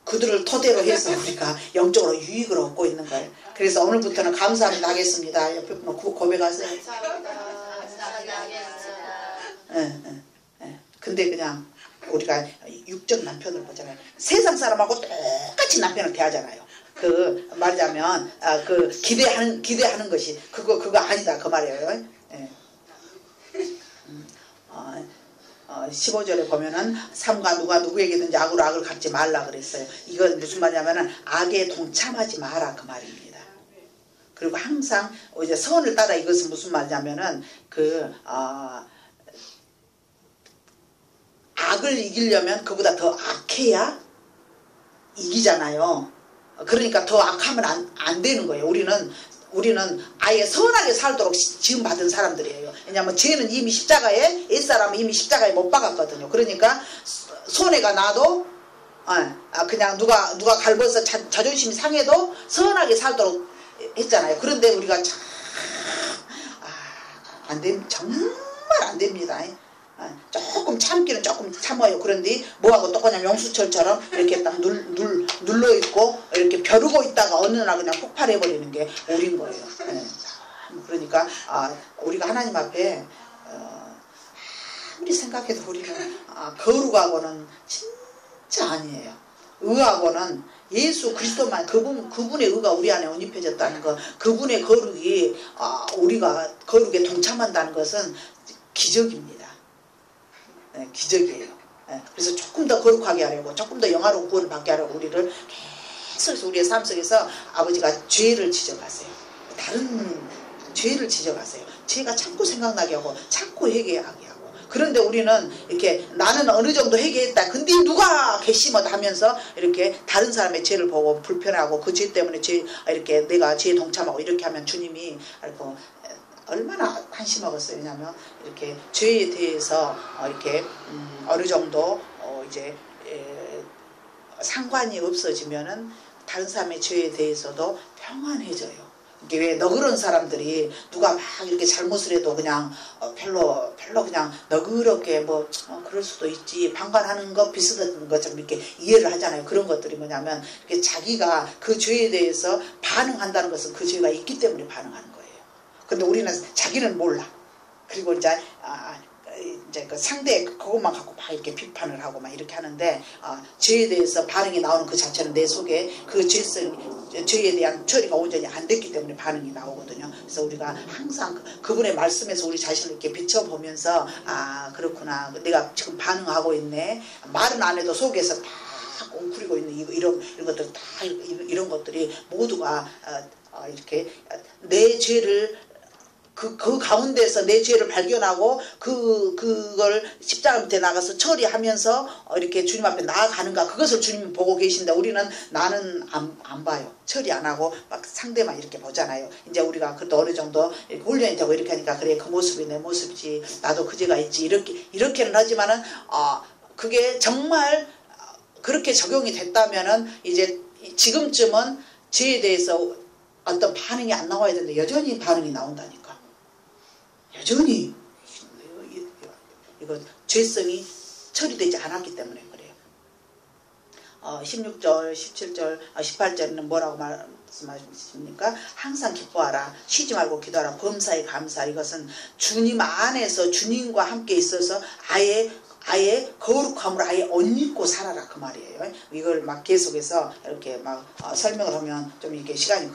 그들을 토대로 해서 우리가 영적으로 유익을 얻고 있는 거예요. 그래서 오늘부터는 감사합니다 하겠습니다. 옆에 분 고백하세요. 근데 그냥 우리가 육적 남편을 보잖아요. 세상 사람하고 똑같이 남편을 대하잖아요. 그 말하자면 그 기대하는 것이 그거 아니다 그 말이에요. 15절에 보면은 삼가 누가 누구에게든지 악으로 악을 갚지 말라 그랬어요. 이건 무슨 말이냐면은 악에 동참하지 마라 그 말입니다. 그리고 항상 이제 선을 따라, 이것은 무슨 말이냐면은 악을 이기려면 그보다 더 악해야 이기잖아요. 그러니까 더 악하면 안 되는 거예요. 우리는 아예 선하게 살도록 지음받은 사람들이에요. 왜냐하면 죄는 이미 십자가에, 옛사람은 이미 십자가에 못 박았거든요. 그러니까 손해가 나도 그냥 누가 갈궈서 자존심이 상해도 선하게 살도록 했잖아요. 그런데 우리가 참 정말 안 됩니다. 조금 참기는 조금 참아요. 그런데 뭐하고 똑같냐, 용수철처럼 이렇게 딱 눌러있고 이렇게 벼르고 있다가 어느 날 그냥 폭발해버리는 게 우린 거예요. 그러니까 우리가 하나님 앞에 아무리 생각해도 우리는 거룩하고는 진짜 아니에요. 의하고는 예수 그리스도만, 그분의 의가 우리 안에 언입해졌다는 것, 그분의 거룩이 우리가 거룩에 동참한다는 것은 기적입니다. 기적이에요. 그래서 조금 더 거룩하게 하려고, 조금 더 영화로운 구원을 받게 하려고 우리를 계속해서 우리의 삶 속에서 아버지가 죄를 지적하세요. 다른 죄를 지적하세요. 죄가 자꾸 생각나게 하고 자꾸 회개하게 하고. 그런데 우리는 이렇게 나는 어느 정도 회개했다, 근데 누가 괘씸하다 하면서 이렇게 다른 사람의 죄를 보고 불편하고 그 죄 때문에 이렇게 내가 죄에 동참하고 이렇게 하면 주님이 얼마나 한심하겠어요. 왜냐하면 이렇게 죄에 대해서 이렇게 어느 정도 이제 상관이 없어지면은 다른 사람의 죄에 대해서도 평안해져요. 이게 왜 너그러운 사람들이 누가 막 이렇게 잘못을 해도 그냥 별로 그냥 너그럽게 그럴 수도 있지, 방관하는 거 비슷한 것처럼 이렇게 이해를 하잖아요. 그런 것들이 뭐냐면 이렇게 자기가 그 죄에 대해서 반응한다는 것은 그 죄가 있기 때문에 반응하는 거예요. 근데 우리는 자기는 몰라. 그리고 이제 그 상대 그것만 갖고 막 이렇게 비판을 하고 막 이렇게 하는데, 죄에 대해서 반응이 나오는 그 자체는 내 속에 그 죄에 대한 처리가 온전히 안 됐기 때문에 반응이 나오거든요. 그래서 우리가 항상 그분의 말씀에서 우리 자신을 이렇게 비춰보면서 그렇구나, 내가 지금 반응하고 있네. 말은 안 해도 속에서 다 웅크리고 있는 이런 것들, 다 이런 것들이 모두가 이렇게 내 죄를 그 가운데서 내 죄를 발견하고 그걸 십자가 밑에 나가서 처리하면서 이렇게 주님 앞에 나아가는가, 그것을 주님이 보고 계신데 나는 안 봐요. 처리 안 하고 막 상대만 이렇게 보잖아요. 이제 우리가 그것도 어느 정도 훈련이 되고 이렇게 하니까 그래, 그 모습이 내 모습이지, 나도 그 죄가 있지, 이렇게는 하지만은 그게 정말 그렇게 적용이 됐다면은 이제 지금쯤은 죄에 대해서 어떤 반응이 안 나와야 되는데 여전히 반응이 나온다니까. 여전히 이거 죄성이 처리되지 않았기 때문에 그래요. 16절, 17절, 18절에는 뭐라고 말씀하십니까? 항상 기뻐하라. 쉬지 말고 기도하라. 범사에 감사. 이것은 주님 안에서 주님과 함께 있어서 아예 거룩함으로 아예 옷 입고 살아라 그 말이에요. 이걸 막 계속해서 이렇게 막 설명을 하면 좀 이게 시간이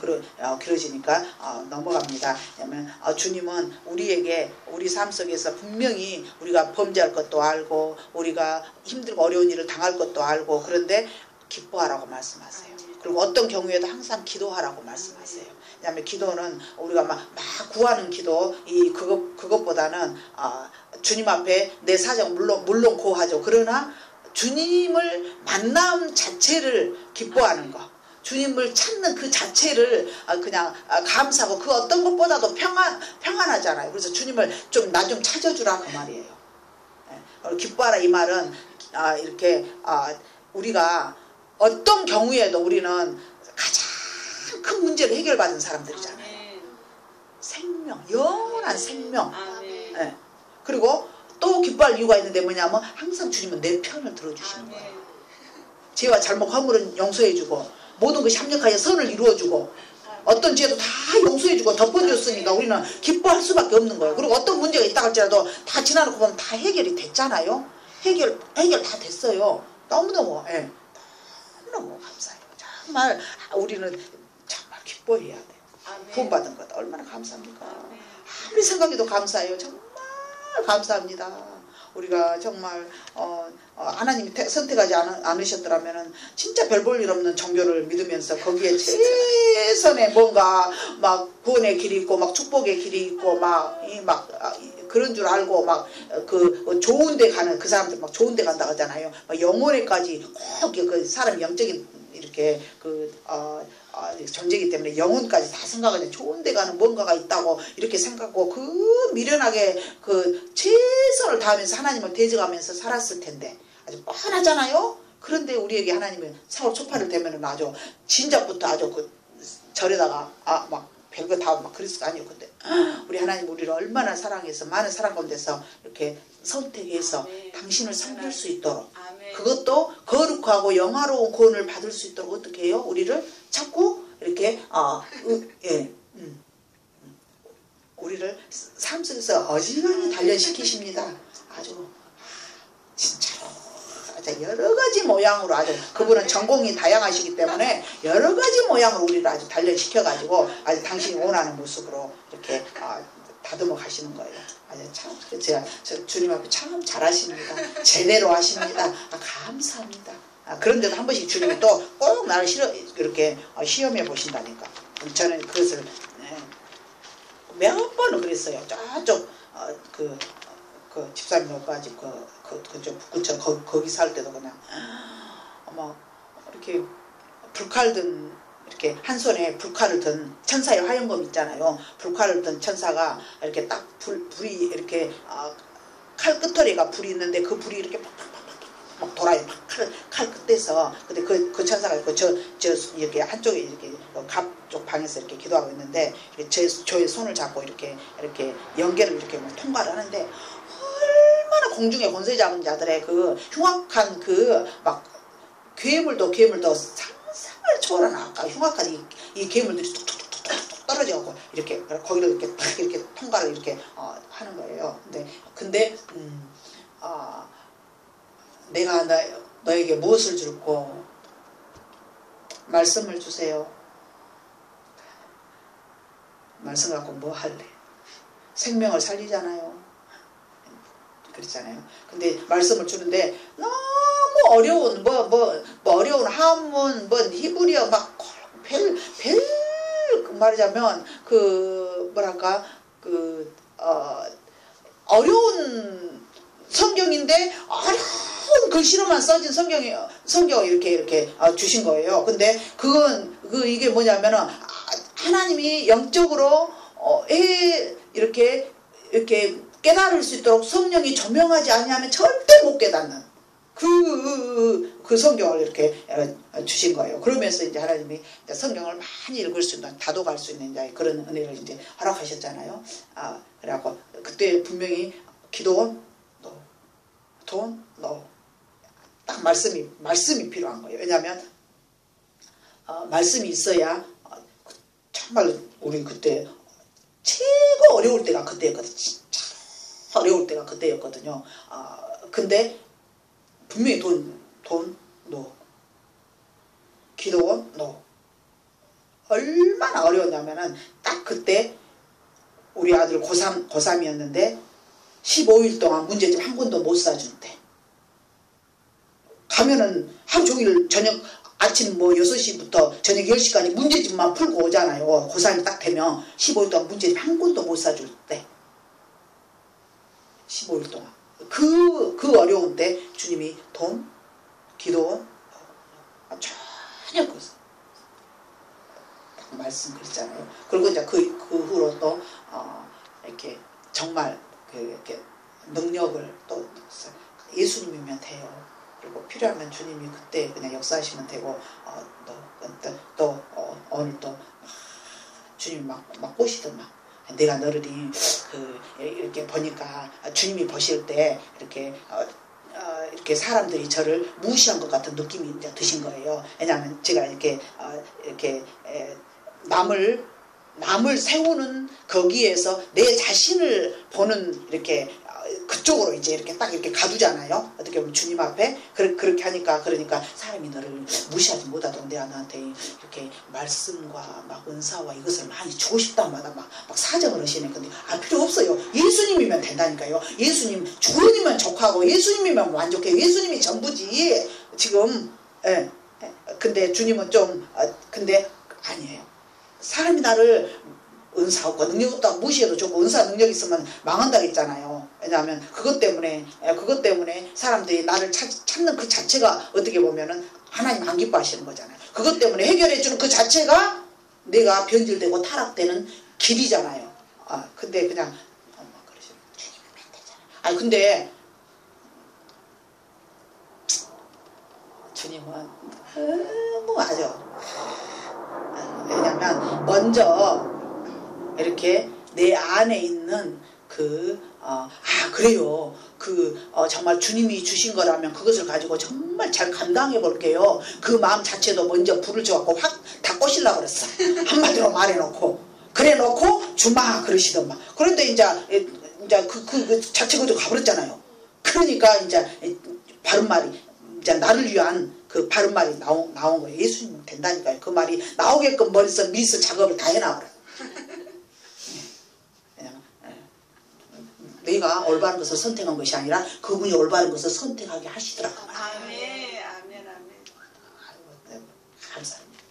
길어지니까 넘어갑니다. 왜냐면 주님은 우리에게 우리 삶 속에서 분명히 우리가 범죄할 것도 알고 우리가 힘들고 어려운 일을 당할 것도 알고 그런데 기뻐하라고 말씀하세요. 그리고 어떤 경우에도 항상 기도하라고 말씀하세요. 왜냐하면 기도는 우리가 막 구하는 기도 그것보다는 주님 앞에 내 사정 물론 고하죠. 그러나 주님을 만남 자체를 기뻐하는 거, 주님을 찾는 그 자체를 그냥 감사하고 그 어떤 것보다도 평안하잖아요. 그래서 주님을 나 좀 찾아주라 그 말이에요. 기뻐하라 이 말은 이렇게 우리가 어떤 경우에도 우리는 가장 큰 문제를 해결받은 사람들이잖아요. 생명, 영원한 생명. 네. 그리고 또 기뻐할 이유가 있는데 뭐냐면 항상 주님은 내 편을 들어주시는 거예요. 죄와 잘못 허물은 용서해주고 모든 것이 합력하여 선을 이루어주고 어떤 죄도 다 용서해주고 덮어줬으니까 우리는 기뻐할 수밖에 없는 거예요. 그리고 어떤 문제가 있다 할지라도 다 지나놓고 보면 다 해결이 됐잖아요. 해결 다 됐어요. 너무너무 감사해요. 정말 우리는 정말 기뻐해야 돼요. 구원받은 것 얼마나 감사합니까? 아무리 생각해도 감사해요. 정말 감사합니다. 우리가 정말 하나님이 선택하지 않으셨더라면 진짜 별 볼 일 없는 종교를 믿으면서 거기에 최선의 뭔가 막 구원의 길이 있고 막 축복의 길이 있고 막 그런 줄 알고 막 그 좋은 데 가는 그 사람들 막 좋은 데 간다 하잖아요. 막 영혼에까지 꼭 그 사람 영적인 이렇게 존재이기 때문에 영혼까지 다 생각하는 좋은 데 가는 뭔가가 있다고 이렇게 생각하고 그 미련하게 그 최선을 다하면서 하나님을 대적하면서 살았을 텐데 아주 뻔하잖아요. 그런데 우리에게 하나님은 사울 초파를 대면은 아주 진작부터 아주 그 절에다가 막 별거 다 막 그랬을 거 아니에요. 근데 우리 하나님 우리를 얼마나 사랑해서 많은 사랑 가운데서 이렇게 선택해서 당신을 섬길 수 있도록 그것도 거룩하고 영화로운 구원을 받을 수 있도록 어떻게 해요? 우리를 자꾸 이렇게 우리를 삶 속에서 어지간히 단련시키십니다. 아주 진짜로 여러 가지 모양으로 아주 그분은 전공이 다양하시기 때문에 여러 가지 모양으로 우리를 아주 단련시켜가지고 아주 당신이 원하는 모습으로 이렇게 다듬어 가시는 거예요. 아주 참 제가 주님 앞에 참 잘하십니다. 제대로 하십니다. 감사합니다. 그런데도 한 번씩 주님이 또 꼭 나를 이렇게 시험해 보신다니까. 저는 그것을 몇 번은 그랬어요. 저쪽 그 집사님 오빠집 그쪽 북구청 거기 살 때도 그냥 막 이렇게 불칼 든 이렇게 한 손에 불칼을 든 천사의 화영검 있잖아요. 불칼을 든 천사가 이렇게 딱 불이 이렇게 칼 끝털이가 불이 있는데 그 불이 이렇게 막 돌아요. 칼 끝에서 근데 그 천사가 이렇게 한쪽에 이렇게 갑쪽 방에서 이렇게 기도하고 있는데 저의 손을 잡고 이렇게 연계를 이렇게 통과를 하는데 얼마나 공중에 권세 잡은 자들의 그 흉악한 그 막 괴물도 상상을 초월하는 아까 흉악한 이 괴물들이 툭툭툭툭 떨어져가고 이렇게 거기를 이렇게 딱 이렇게 통과를 이렇게 하는 거예요. 근데 내가 너에게 무엇을 줄고 말씀을 주세요. 말씀 갖고 뭐 할래? 생명을 살리잖아요. 그렇잖아요. 근데 말씀을 주는데 너무 어려운 어려운 한문 히브리어 막 말하자면 어려운 성경인데 어려운 글씨로만 써진 성경을 이렇게 주신 거예요. 근데 이게 뭐냐면은 하나님이 영적으로 이렇게 깨달을 수 있도록 성령이 조명하지 아니하면 절대 못 깨닫는 그 성경을 이렇게 주신 거예요. 그러면서 이제 하나님이 이제 성경을 많이 읽을 수 있는, 다독할 수 있는 이제 그런 은혜를 이제 허락하셨잖아요. 그래갖고 그때 분명히 기도원, 너, 딱 말씀이 필요한 거예요. 왜냐하면 말씀이 있어야 정말 우리 그때 최고 어려울 때가 그때였거든요. 진짜 어려울 때가 그때였거든요. 근데 분명히 너, 기도원, 너. 얼마나 어려웠냐면은 딱 그때 우리 아들 고3이었는데 15일 동안 문제집 한 권도 못 사준대. 가면은 하루 종일 아침 6시부터 저녁 10시까지 문제집만 풀고 오잖아요. 고3이 딱 되면 15일 동안 문제집 한 권도 못 사줄 때. 15일 동안. 그 어려운 때 주님이 기도원, 전혀 말씀 그랬잖아요. 그리고 이제 그 후로 또 이렇게 정말 이렇게 능력을 또 예수님이면 돼요. 그리고 필요하면 주님이 그때 그냥 역사하시면 되고 오늘 또 주님이 막 꼬시더만. 내가 너를 이렇게 보니까 주님이 보실 때 이렇게 사람들이 저를 무시한 것 같은 느낌이 이제 드신 거예요. 왜냐하면 제가 이렇게 남을 세우는 거기에서 내 자신을 보는 이렇게 그쪽으로 이제 이렇게 딱 이렇게 가두잖아요. 어떻게 보면 주님 앞에 그렇게 하니까 그러니까 사람이 너를 무시하지 못하도록 내가 너한테 이렇게 말씀과 막 은사와 이것을 많이 주고 싶단 말이야. 막 사정을 하시네. 근데 필요 없어요. 예수님이면 된다니까요. 예수님 주님이면 족하고 예수님이면 완족해요. 예수님이 전부지 지금. 근데 주님은 좀 근데 아니에요. 사람이 나를 은사 없고 능력 없다고 무시해도 좋고 은사 능력 있으면 망한다고 했잖아요. 왜냐하면 그것 때문에 사람들이 나를 찾는 그 자체가 어떻게 보면은 하나님 안 기뻐하시는 거잖아요. 그것 때문에 해결해주는 그 자체가 내가 변질되고 타락되는 길이잖아요. 근데 그냥 그러시면 주님이면 되잖아요. 근데 주님은 너무 아주 왜냐면 먼저 이렇게 내 안에 있는 그래요. 정말 주님이 주신 거라면 그것을 가지고 정말 잘 감당해 볼게요. 그 마음 자체도 먼저 불을 줘갖고 확 다 꼬시려고 그랬어. 한마디로 말해놓고. 그래 놓고 주마 그러시더만. 그런데 이제 그 자체가 가버렸잖아요. 그러니까 이제 바른 말이, 이제 나를 위한 그 바른 말이 나온 거예요. 예수님은 된다니까요. 그 말이 나오게끔 머릿속 미스 작업을 다 해놔버려. 내가 올바른 것을 선택한 것이 아니라 그분이 올바른 것을 선택하게 하시더라고. 아멘. 감사합니다.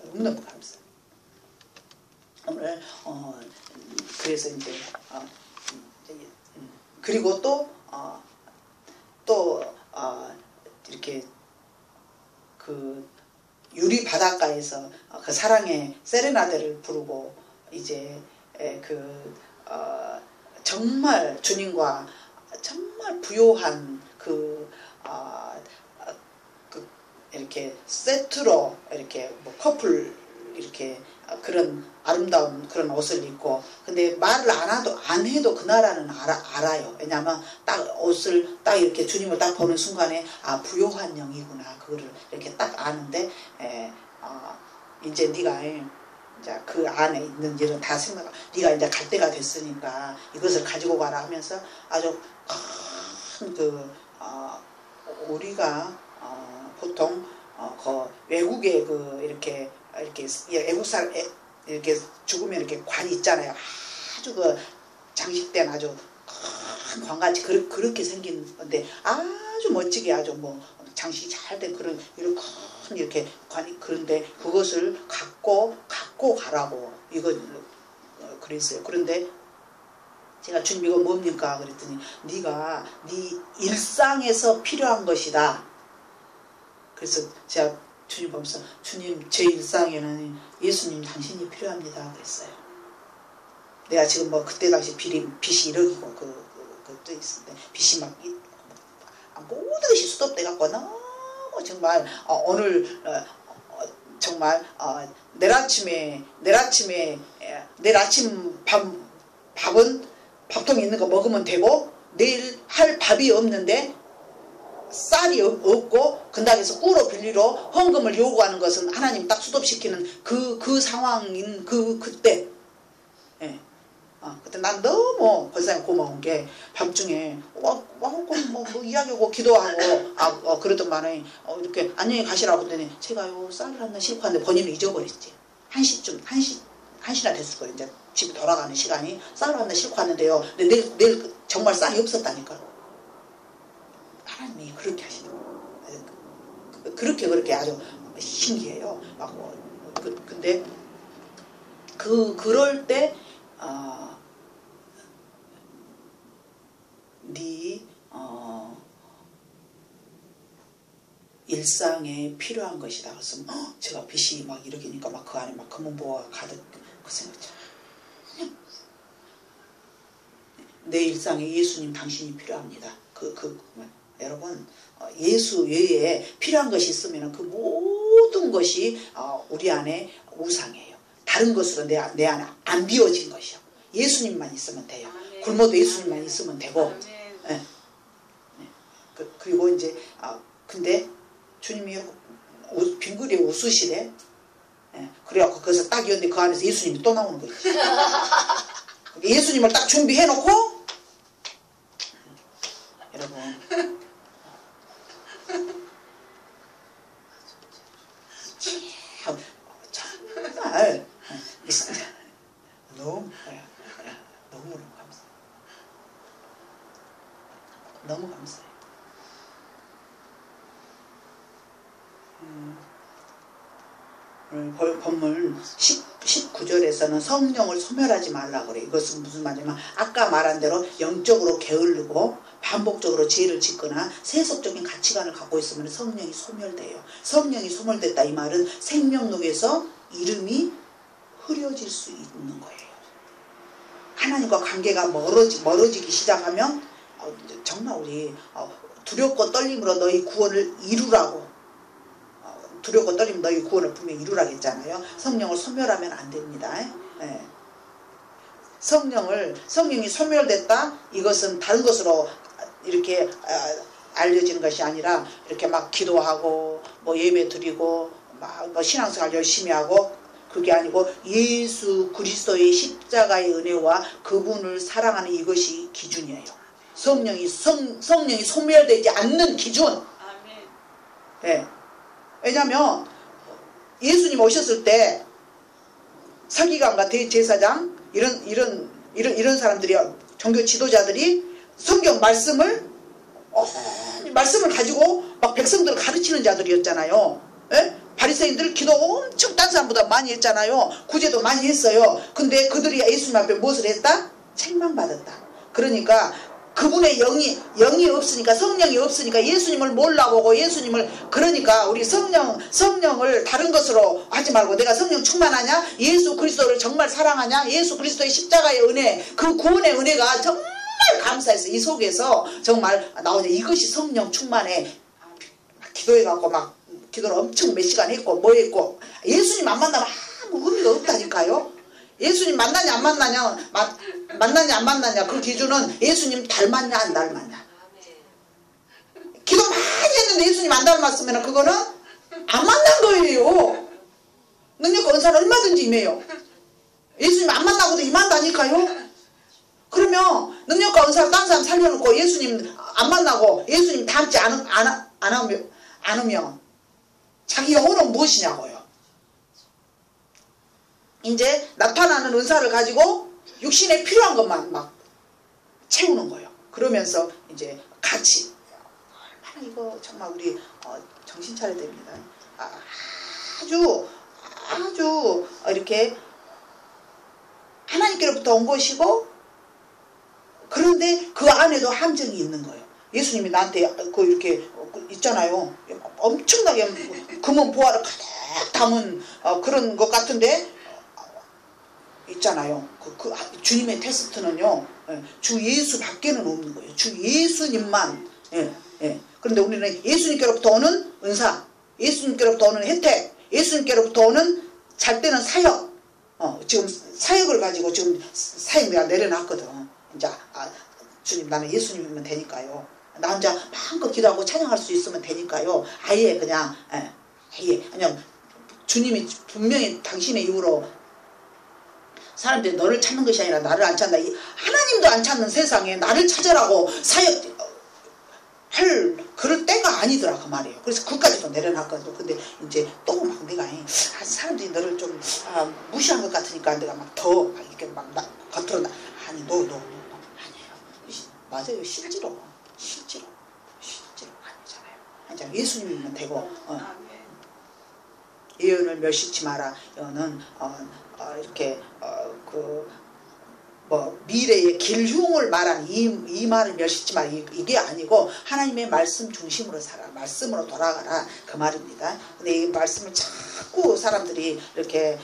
너무너무 감사합니다. 오늘 그래서 이제 그리고 또 이렇게 그 유리 바닷가에서 그 사랑의 세레나데를 부르고 이제 정말 주님과 정말 부요한 이렇게 세트로 이렇게 커플 이렇게 그런 아름다운 그런 옷을 입고, 근데 말을 안 해도 그 나라는 알아요. 왜냐하면 딱 옷을 딱 이렇게 주님을 딱 보는 순간에 부요한 영이구나, 그거를 이렇게 딱 아는데, 이제 네가 이제 그 안에 있는 일은 다 네가 이제 갈 때가 됐으니까 이것을 가지고 가라 하면서 아주 큰 우리가 보통 외국에 이렇게 외국 사람 이렇게 죽으면 이렇게 관이 있잖아요. 아주 장식된 아주 큰 관같이 그렇게 생긴 건데 아주 멋지게 아주 장식이 잘 된 그런 이렇게 큰 이렇게 관이, 그런데 그것을 갖고 가라고 그랬어요. 그런데 제가 주님 이거 뭡니까 그랬더니 네가 네 일상에서 필요한 것이다. 그래서 제가 주님 보면서 주님 제 일상에는 예수님 당신이 필요합니다 그랬어요. 내가 지금 그때 당시 빚이 1억이고 그것도 있었는데 빚이 막 모든 것이 스톱돼 갖고 너무 정말 오늘 정말 내일 아침 밥은 밥통에 있는 거 먹으면 되고 내일 할 밥이 없는데 쌀이 없고 근당에서 꿀어 빌리러 헌금을 요구하는 것은 하나님 딱 스톱시키는 그 상황인 그때. 예. 그때 난 너무 권사님 고마운 게 밤중에 뭐 이야기하고 기도하고 그러더만은 이렇게 안녕히 가시라고 했더니 제가요 쌀을 한 날 싣고 왔는데 본인은 잊어버렸지. 1시나 됐을 거예요. 이제 집에 돌아가는 시간이 쌀을 한 날 싣고 왔는데요. 근데 내일 정말 쌀이 없었다니까. 하나님이 그렇게 하시는 그렇게 아주 신기해요. 근데 그럴 때 네 일상에 필요한 것이다. 그래서 제가 빛이 막 이러기니까 막 그 안에 막 검은보가 가득 그 생각 참 내 일상에 예수님 당신이 필요합니다. 여러분 예수 외에 필요한 것이 있으면 그 모든 것이 우리 안에 우상이에요. 다른 것으로 내 안에 안 비워진 것이요. 예수님만 있으면 돼요. 굶어도 예수님만 있으면 되고. 네. 그리고 이제 근데 주님이 빙그레 웃으시래. 네. 그래갖고 거기서 딱 이었는데 그 안에서 예수님이 또 나오는 거지. 예수님을 딱 준비해놓고 여러분 정말 너무 감사해요. 너무 감사해요. 오늘 본문 19절에서는 성령을 소멸하지 말라 그래. 이것은 무슨 말이냐면 아까 말한 대로 영적으로 게으르고 반복적으로 죄를 짓거나 세속적인 가치관을 갖고 있으면 성령이 소멸돼요. 성령이 소멸됐다 이 말은 생명록에서 이름이 흐려질 수 있는 거예요. 하나님과 관계가 멀어지기 시작하면 정말 우리 두렵고 떨림으로 너희 구원을 이루라고 두렵고 떨리면 너희 구원을 분명히 이루라고 했잖아요. 성령을 소멸하면 안 됩니다. 예. 성령이 소멸됐다 이것은 다른 것으로 이렇게 알려지는 것이 아니라 이렇게 막 기도하고 뭐 예배 드리고 뭐 신앙생활 열심히 하고 그게 아니고 예수 그리스도의 십자가의 은혜와 그분을 사랑하는 이것이 기준이에요. 성령이 소멸되지 않는 기준. 예. 왜냐면 예수님 오셨을 때 서기관과 대제사장 이런 사람들이 종교 지도자들이 성경 말씀을 가지고 막 백성들을 가르치는 자들이었잖아요. 예? 바리새인들 기도 엄청 딴 사람보다 많이 했잖아요. 구제도 많이 했어요. 근데 그들이 예수님 앞에 무엇을 했다? 책망받았다. 그러니까 그분의 영이 없으니까 성령이 없으니까 예수님을 몰라보고 예수님을 그러니까 우리 성령을 다른 것으로 하지 말고 내가 성령 충만하냐? 예수 그리스도를 정말 사랑하냐? 예수 그리스도의 십자가의 은혜 그 구원의 은혜가 정말 감사해서 이 속에서 정말 나오냐. 이것이 성령 충만해. 기도해갖고 막 기도를 엄청 몇 시간 했고 뭐 했고 예수님 안 만나면 아무 의미가 없다니까요. 예수님 만나냐 안 만나냐 그 기준은 예수님 닮았냐 안 닮았냐. 기도 많이 했는데 예수님 안 닮았으면 그거는 안 만난 거예요. 능력과 은사는 얼마든지 임해요. 예수님 안 만나고도 임한다니까요. 그러면 능력과 은사를 딴 사람 살려놓고 예수님 안 만나고 예수님 닮지 않으면 자기 영혼은 무엇이냐고요. 이제 나타나는 은사를 가지고 육신에 필요한 것만 막 채우는 거예요. 그러면서 이제 같이 얼마나 이거 정말 우리 정신 차려야 됩니다. 아주 이렇게 하나님께로부터 온 것이고 그런데 그 안에도 함정이 있는 거예요. 예수님이 나한테 이렇게 있잖아요. 엄청나게 금은 보화를 가득 담은 그런 것 같은데 있잖아요. 주님의 테스트는요. 주 예수 밖에는 없는 거예요. 주 예수님만 예. 그런데 우리는 예수님께로부터 오는 은사, 예수님께로부터 오는 혜택, 예수님께로부터 오는 잘 때는 사역, 지금 사역을 가지고 지금 사역 내가 내려놨거든. 이제 주님 나는 예수님이면 되니까요. 나 혼자 마음껏 기도하고 찬양할 수 있으면 되니까요. 아예 그냥 아예 그냥 주님이 분명히 당신의 이후로 사람들이 너를 찾는 것이 아니라 나를 안 찾는다. 하나님도 안 찾는 세상에 나를 찾으라고 사역 그럴 때가 아니더라 그 말이에요. 그래서 그까지도 내려놨거든. 근데 이제 또 막 내가 사람들이 너를 좀 무시한 것 같으니까 내가 막 더 이렇게 막 겉으로 아니 너 아니에요. 맞아요. 실제로 아니잖아요. 예수님이면 되고 예언을 멸시치 마라. 여는 이렇게 미래의 길흉을 말한 이 말을 멸시치 마라. 이게 아니고 하나님의 말씀 중심으로 살아. 말씀으로 돌아가라. 그 말입니다. 근데 이 말씀을 자꾸 사람들이 이렇게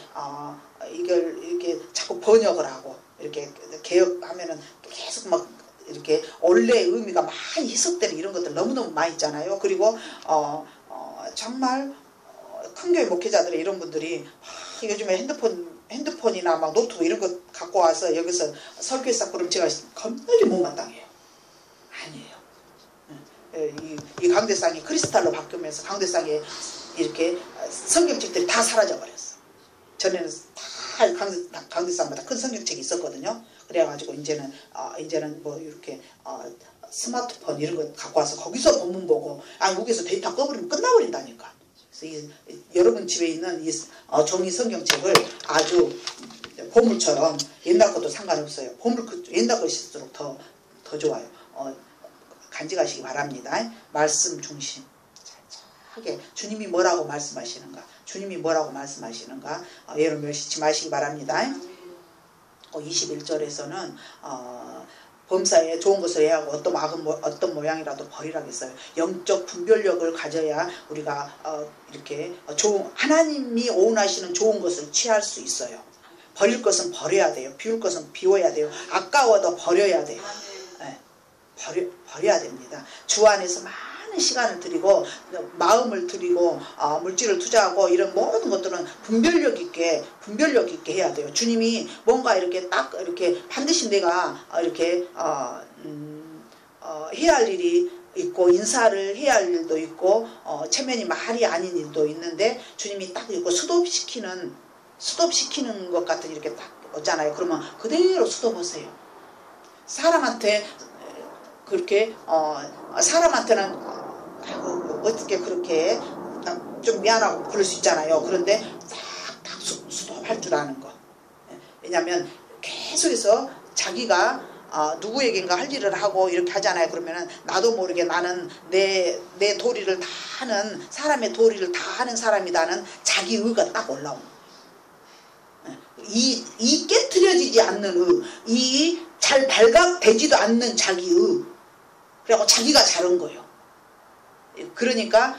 이걸 이렇게 자꾸 번역을 하고 이렇게 개혁하면은 계속 막 이렇게 원래 의미가 많이 해석되는 이런 것들 너무너무 많이 있잖아요. 그리고 정말 큰 교회 목회자들의 이런 분들이 요즘에 핸드폰이나 막 노트북 이런 거 갖고 와서 여기서 설교했어. 그럼 제가 겁나게 못마땅해요. 아니에요. 이 강대상이 크리스탈로 바뀌면서 강대상에 이렇게 성경책들이 다 사라져버렸어. 전에는 다 강대상마다 큰 성경책이 있었거든요. 그래가지고 이제는 뭐 이렇게 스마트폰 이런 거 갖고 와서 거기서 본문 보고 여기서 데이터 꺼버리면 끝나버린다니까. 그래서 여러분 집에 있는 이 종이 성경책을 아주 보물처럼 옛날 것도 상관없어요. 옛날 것일수록 더 좋아요. 간직하시기 바랍니다. 말씀 중심. 하게 주님이 뭐라고 말씀하시는가? 주님이 뭐라고 말씀하시는가? 예를 멸시치 마시기 바랍니다. 21절에서는 범사에 좋은 것을 해하고 어떤 모양이라도 버리라고 했어요. 영적 분별력을 가져야 우리가 이렇게 하나님이 오운하시는 좋은 것을 취할 수 있어요. 버릴 것은 버려야 돼요. 비울 것은 비워야 돼요. 아까워도 버려야 돼요. 네. 버려야 됩니다. 주 안에서 많은 시간을 들이고 마음을 들이고 물질을 투자하고 이런 모든 것들은 분별력 있게 해야 돼요. 주님이 뭔가 이렇게 딱 이렇게 반드시 내가 이렇게 해야 할 일이 있고 인사를 해야 할 일도 있고 체면이 말이 아닌 일도 있는데 주님이 딱 이거 수도시키는 것 같은 이렇게 딱 있잖아요. 그러면 그대로 수도보세요. 사람한테 그렇게 사람한테는 어떻게 그렇게 좀 미안하고 그럴 수 있잖아요. 그런데 딱 수도할 줄 아는 거. 왜냐하면 계속해서 자기가 누구에겐가 할 일을 하고 이렇게 하잖아요. 그러면은 나도 모르게 나는 내 도리를 다 하는 사람의 도리를 다 하는 사람이다는 자기 의가 딱 올라오는 거예요. 이 깨트려지지 않는 의, 이 잘 발각되지도 않는 자기 의. 그래갖고 자기가 잘한 거예요. 그러니까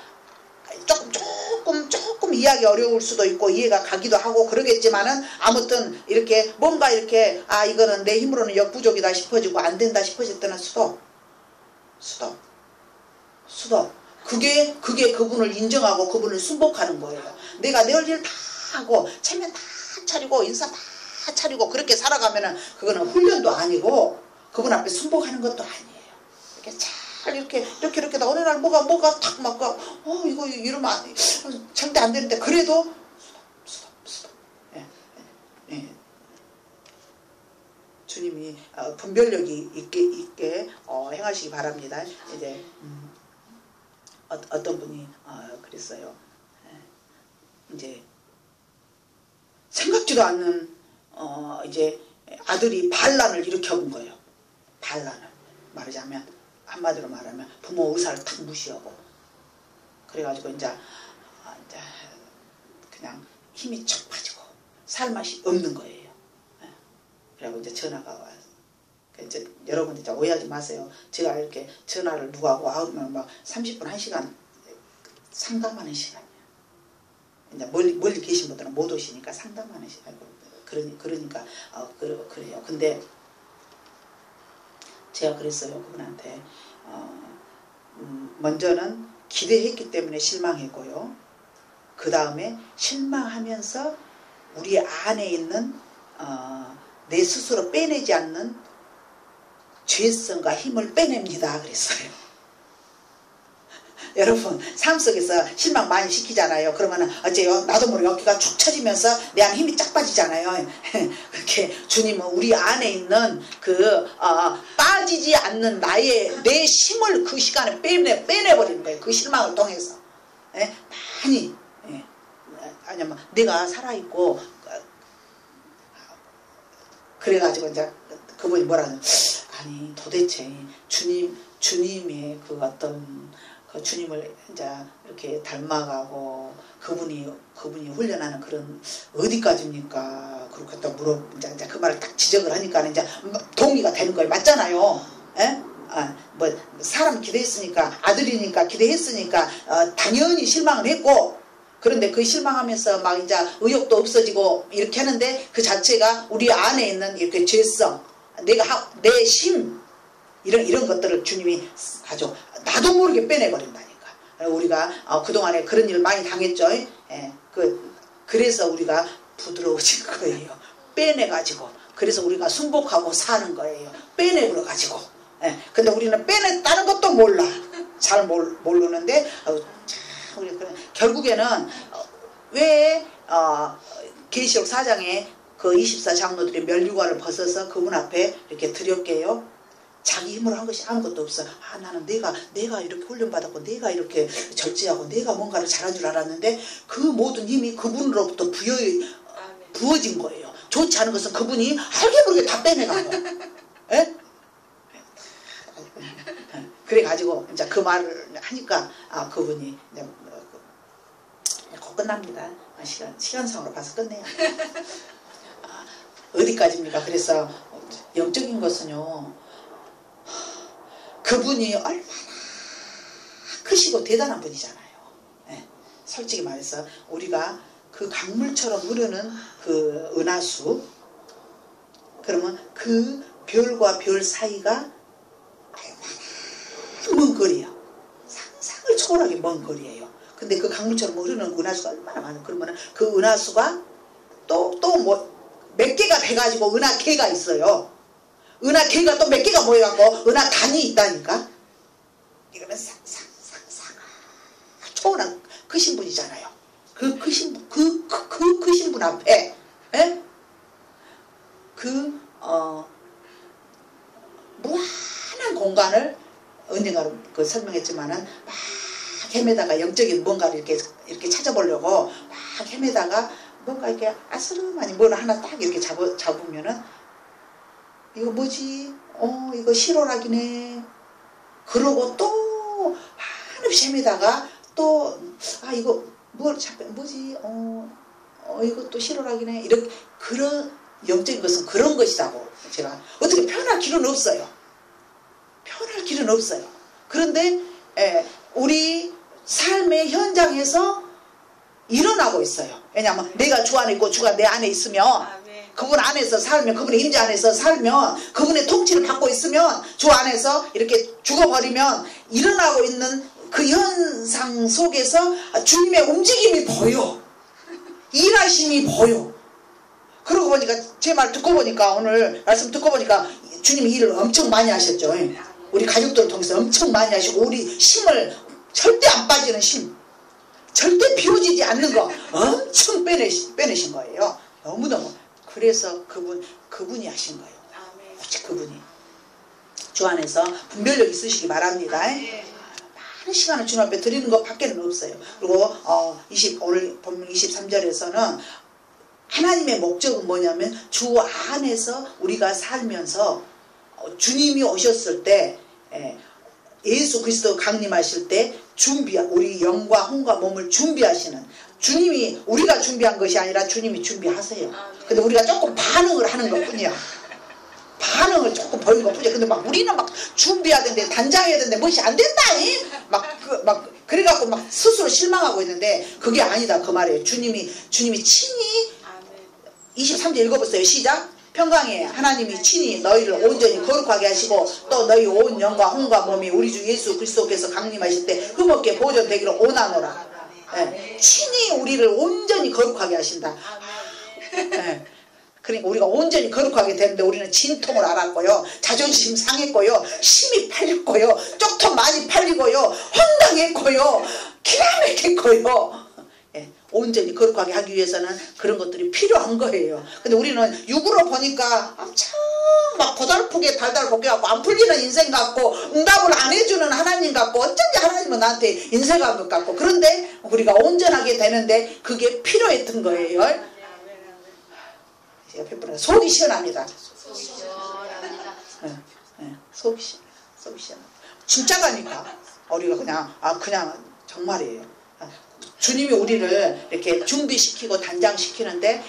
조금 이해하기 어려울 수도 있고 이해가 가기도 하고 그러겠지만은 아무튼 이렇게 뭔가 이렇게 이거는 내 힘으로는 역부족이다 싶어지고 안 된다 싶어질 때는 수도. 그게 그분을 인정하고 그분을 순복하는 거예요. 내가 내 할 일 다 하고 체면 다 차리고 인사 다 차리고 그렇게 살아가면은 그거는 훈련도 아니고 그분 앞에 순복하는 것도 아니에요. 이렇게 잘 이렇게 어느 날 뭐가 탁 막 이거 이러면 절대 안 되는데 그래도 수도. 예. 주님이 분별력이 있게 행하시기 바랍니다. 이제 어떤 분이 그랬어요. 이제 생각지도 않는 이제 아들이 반란을 일으켜본 거예요. 반란을 말하자면 한마디로 말하면 부모 의사를 탁 무시하고 그래가지고 이제 그냥 힘이 척 빠지고 살 맛이 없는 거예요. 그리고 이제 전화가 와서 이제 여러분 이제 오해하지 마세요. 제가 이렇게 전화를 누구하고 하면 막 30분 1시간 상담하는 시간이에요. 이제 멀리 계신 분들은 못 오시니까 상담하는 시간. 그러니까 그래요. 근데 제가 그랬어요. 그분한테 먼저는 기대했기 때문에 실망했고요. 그 다음에 실망하면서 우리 안에 있는 내 스스로 빼내지 않는 죄성과 힘을 빼냅니다 그랬어요. 여러분 삶 속에서 실망 많이 시키잖아요. 그러면 어째요? 나도 모르게 어깨가 축 처지면서 내 안에 힘이 쫙 빠지잖아요. 그렇게 주님은 우리 안에 있는 그 빠지지 않는 내 힘을 그 시간에 빼내버리는 거예요. 그 실망을 통해서. 예? 많이 아니면 내가 살아있고 그래가지고 이제 그분이 뭐라는 아니 도대체 주님의 그 어떤 그 주님을 이제 이렇게 닮아가고 그분이 훈련하는 그런 어디까지입니까? 그렇게 또 이제 그 말을 딱 지적을 하니까 이제 동의가 되는 거예요. 맞잖아요. 예? 뭐 사람 기대했으니까 아들이니까 기대했으니까 당연히 실망을 했고 그런데 그 실망하면서 막 이제 의욕도 없어지고 이렇게 하는데 그 자체가 우리 안에 있는 이렇게 죄성, 내 심 이런 것들을 주님이 아주 나도 모르게 빼내버린다니까. 우리가 그동안에 그런 일을 많이 당했죠. 예, 그래서 우리가 부드러워진 거예요. 빼내가지고. 그래서 우리가 순복하고 사는 거예요. 빼내버려가지고. 예, 근데 우리는 빼냈다는 것도 몰라. 잘 모르는데 우리 결국에는 왜 계시록 4장에 그 24장로들이 면류관을 벗어서 그분 앞에 이렇게 드렸게요. 자기 힘으로 한 것이 아무것도 없어. 나는 내가 이렇게 훈련받았고 내가 이렇게 절제하고 내가 뭔가를 잘한 줄 알았는데 그 모든 힘이 그분으로부터 부어진 거예요. 좋지 않은 것은 그분이 알게 모르게 다 빼내간 거예요. 예? 그래가지고 이제 그 말을 하니까 그분이 이제 곧 끝납니다. 시간상으로 봐서 끝내요. 어디까지입니까? 그래서 영적인 것은요. 그분이 얼마나 크시고 대단한 분이잖아요. 네. 솔직히 말해서 우리가 그 강물처럼 흐르는 그 은하수 그러면 그 별과 별 사이가 얼마나 먼 거리야. 상상을 초월하게 먼 거리예요. 근데 그 강물처럼 흐르는 은하수가 얼마나 많은 그러면 그 은하수가 또 뭐 몇 개가 돼가지고 은하계가 있어요. 은하계가 또 몇 개가 모여갖고 은하단이 있다니까. 이거는 상상 초월한 크신 분이잖아요. 그 크신 분 앞에 에? 무한한 공간을 언젠가 그 설명했지만은 막 헤매다가 영적인 뭔가를 이렇게 찾아보려고 막 헤매다가 뭔가 이렇게 아스름하니 뭘 하나 딱 이렇게 잡으면은 이거 뭐지? 이거 실오락이네. 그러고 또 한없이 헤매다가 또 이거 뭐지? 이거 또 실오락이네. 이렇게 그런 영적인 것은 그런 것이라고 제가 어떻게 표현할 길은 없어요. 표현할 길은 없어요. 그런데 우리 삶의 현장에서 일어나고 있어요. 왜냐하면 내가 주 안에 있고 주가 내 안에 있으면 그분 안에서 살면 그분의 임재 안에서 살면 그분의 통치를 받고 있으면 주 안에서 이렇게 죽어버리면 일어나고 있는 그 현상 속에서 주님의 움직임이 보여. 일하심이 보여. 그러고 보니까 제 말 듣고 보니까 오늘 말씀 듣고 보니까 주님이 일을 엄청 많이 하셨죠. 우리 가족들을 통해서 엄청 많이 하시고 우리 힘을 절대 안 빠지는 힘 절대 비워지지 않는 거 엄청 빼내신 거예요. 너무너무. 그래서 그분이 하신 거예요. 오직 그분이. 주 안에서 분별력 있으시기 바랍니다. 많은 시간을 주님 앞에 드리는 것 밖에는 없어요. 그리고 오늘 본문 23절에서는 하나님의 목적은 뭐냐면 주 안에서 우리가 살면서 주님이 오셨을 때 예수 그리스도 강림하실 때 우리 영과 혼과 몸을 준비하시는 주님이 우리가 준비한 것이 아니라 주님이 준비하세요. 근데 우리가 조금 반응을 하는 것 뿐이야. 반응을 조금 보이는 것 뿐이야. 근데 막 우리는 막 준비해야 되는데 단장해야 되는데 무엇이 안 된다니? 그래갖고 막 스스로 실망하고 있는데 그게 아니다 그 말이에요. 주님이 친히 23절 읽어보세요. 시작. 평강에 하나님이 친히 너희를 온전히 거룩하게 하시고 또 너희 온 영과 혼과 몸이 우리 주 예수 그리스도께서 강림하실 때 흠없게 보존되기를 원하노라. 예, 친히 우리를 온전히 거룩하게 하신다. 예, 그러니까 우리가 온전히 거룩하게 되는데 우리는 진통을 알았고요, 자존심 상했고요, 힘이 팔렸고요, 쪽통 많이 팔리고요, 혼당했고요, 기가 막혔고요. 예, 온전히 거룩하게 하기 위해서는 그런 것들이 필요한 거예요. 근데 우리는 육으로 보니까 참 막 고달프게 달달 볶여갖고 안 풀리는 인생 같고 응답을 안 해주는 하나님 같고 어쩐지 하나님은 나한테 인색한 것 같고, 그런데 우리가 온전하게 되는데 그게 필요했던 거예요. 옆에 분은 속이 시원합니다. 속이 시원합니다. 진짜가니까 우리가 그냥 정말이에요. 주님이 우리를 이렇게 준비시키고 단장시키는데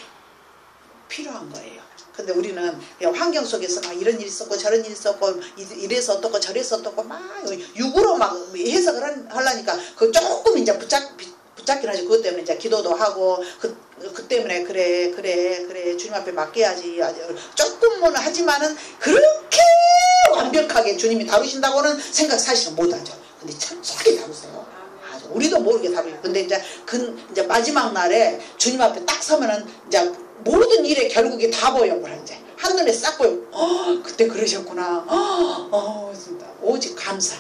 필요한 거예요. 근데 우리는 그냥 환경 속에서 막 이런 일이 있었고 저런 일이 있었고 이래서 어떻고 저래서 어떻고 막 육으로 막 해석을 하려니까 그 조금 이제 붙잡긴 하지. 그것 때문에 이제 기도도 하고 그 때문에 그래 주님 앞에 맡겨야지 조금은 하지만은 그렇게 완벽하게 주님이 다루신다고는 생각 사실은 못하죠. 근데 철저하게 다루세요. 아주 우리도 모르게 다루죠. 근데 이제 마지막 날에 주님 앞에 딱 서면은 이제 모든 일의 결국이 다 보여. 이제 한눈에 싹 보여. 그때 그러셨구나. 진짜 오직 감사.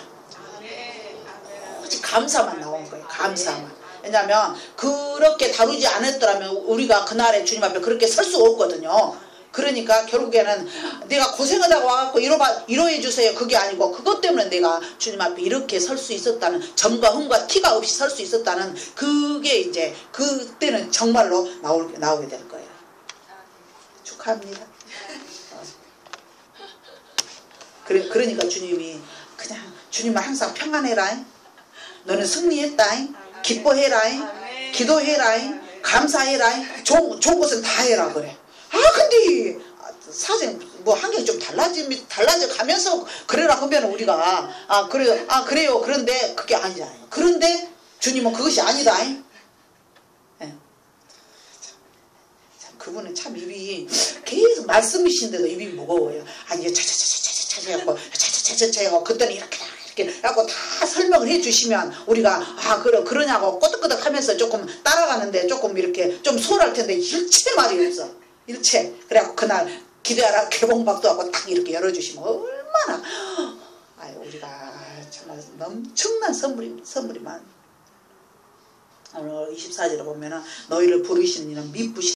오직 감사만 나온 거예요. 감사만. 왜냐하면 그렇게 다루지 않았더라면 우리가 그날에 주님 앞에 그렇게 설 수 없거든요. 그러니까 결국에는 내가 고생하다가 와갖고 위로해 주세요 그게 아니고 그것 때문에 내가 주님 앞에 이렇게 설 수 있었다는, 점과 흠과 티가 없이 설 수 있었다는 그게 이제 그때는 정말로 나오게 될 거예요. 축하합니다. 그러니까 주님이 그냥 주님은 항상 평안해라, 너는 승리했다, 기뻐해라, 기도해라, 감사해라, 좋은 것은 다 해라 그래. 근데 사실 뭐 환경이 좀 달라져 가면서 그래라 하면 우리가 그래요 그런데 그게 아니잖아요. 그런데 주님은 그것이 아니다. 그분은 참 입이 계속 말씀이신데도 입이 무거워요. 아니 차차차차차차 해갖고 그때는 이렇게 해갖고 다 설명을 해주시면 우리가 그러냐고 꼬득꼬득 하면서 조금 따라가는데 조금 이렇게 좀 수월할 텐데 일체 말이 없어. 일체. 그래갖고 그날 기도하라 개봉박도 하고 딱 이렇게 열어주시면 얼마나 우리가 정말 엄청난 선물이 많아. 오늘 24절에 보면은 너희를 부르시는 이는 미쁘시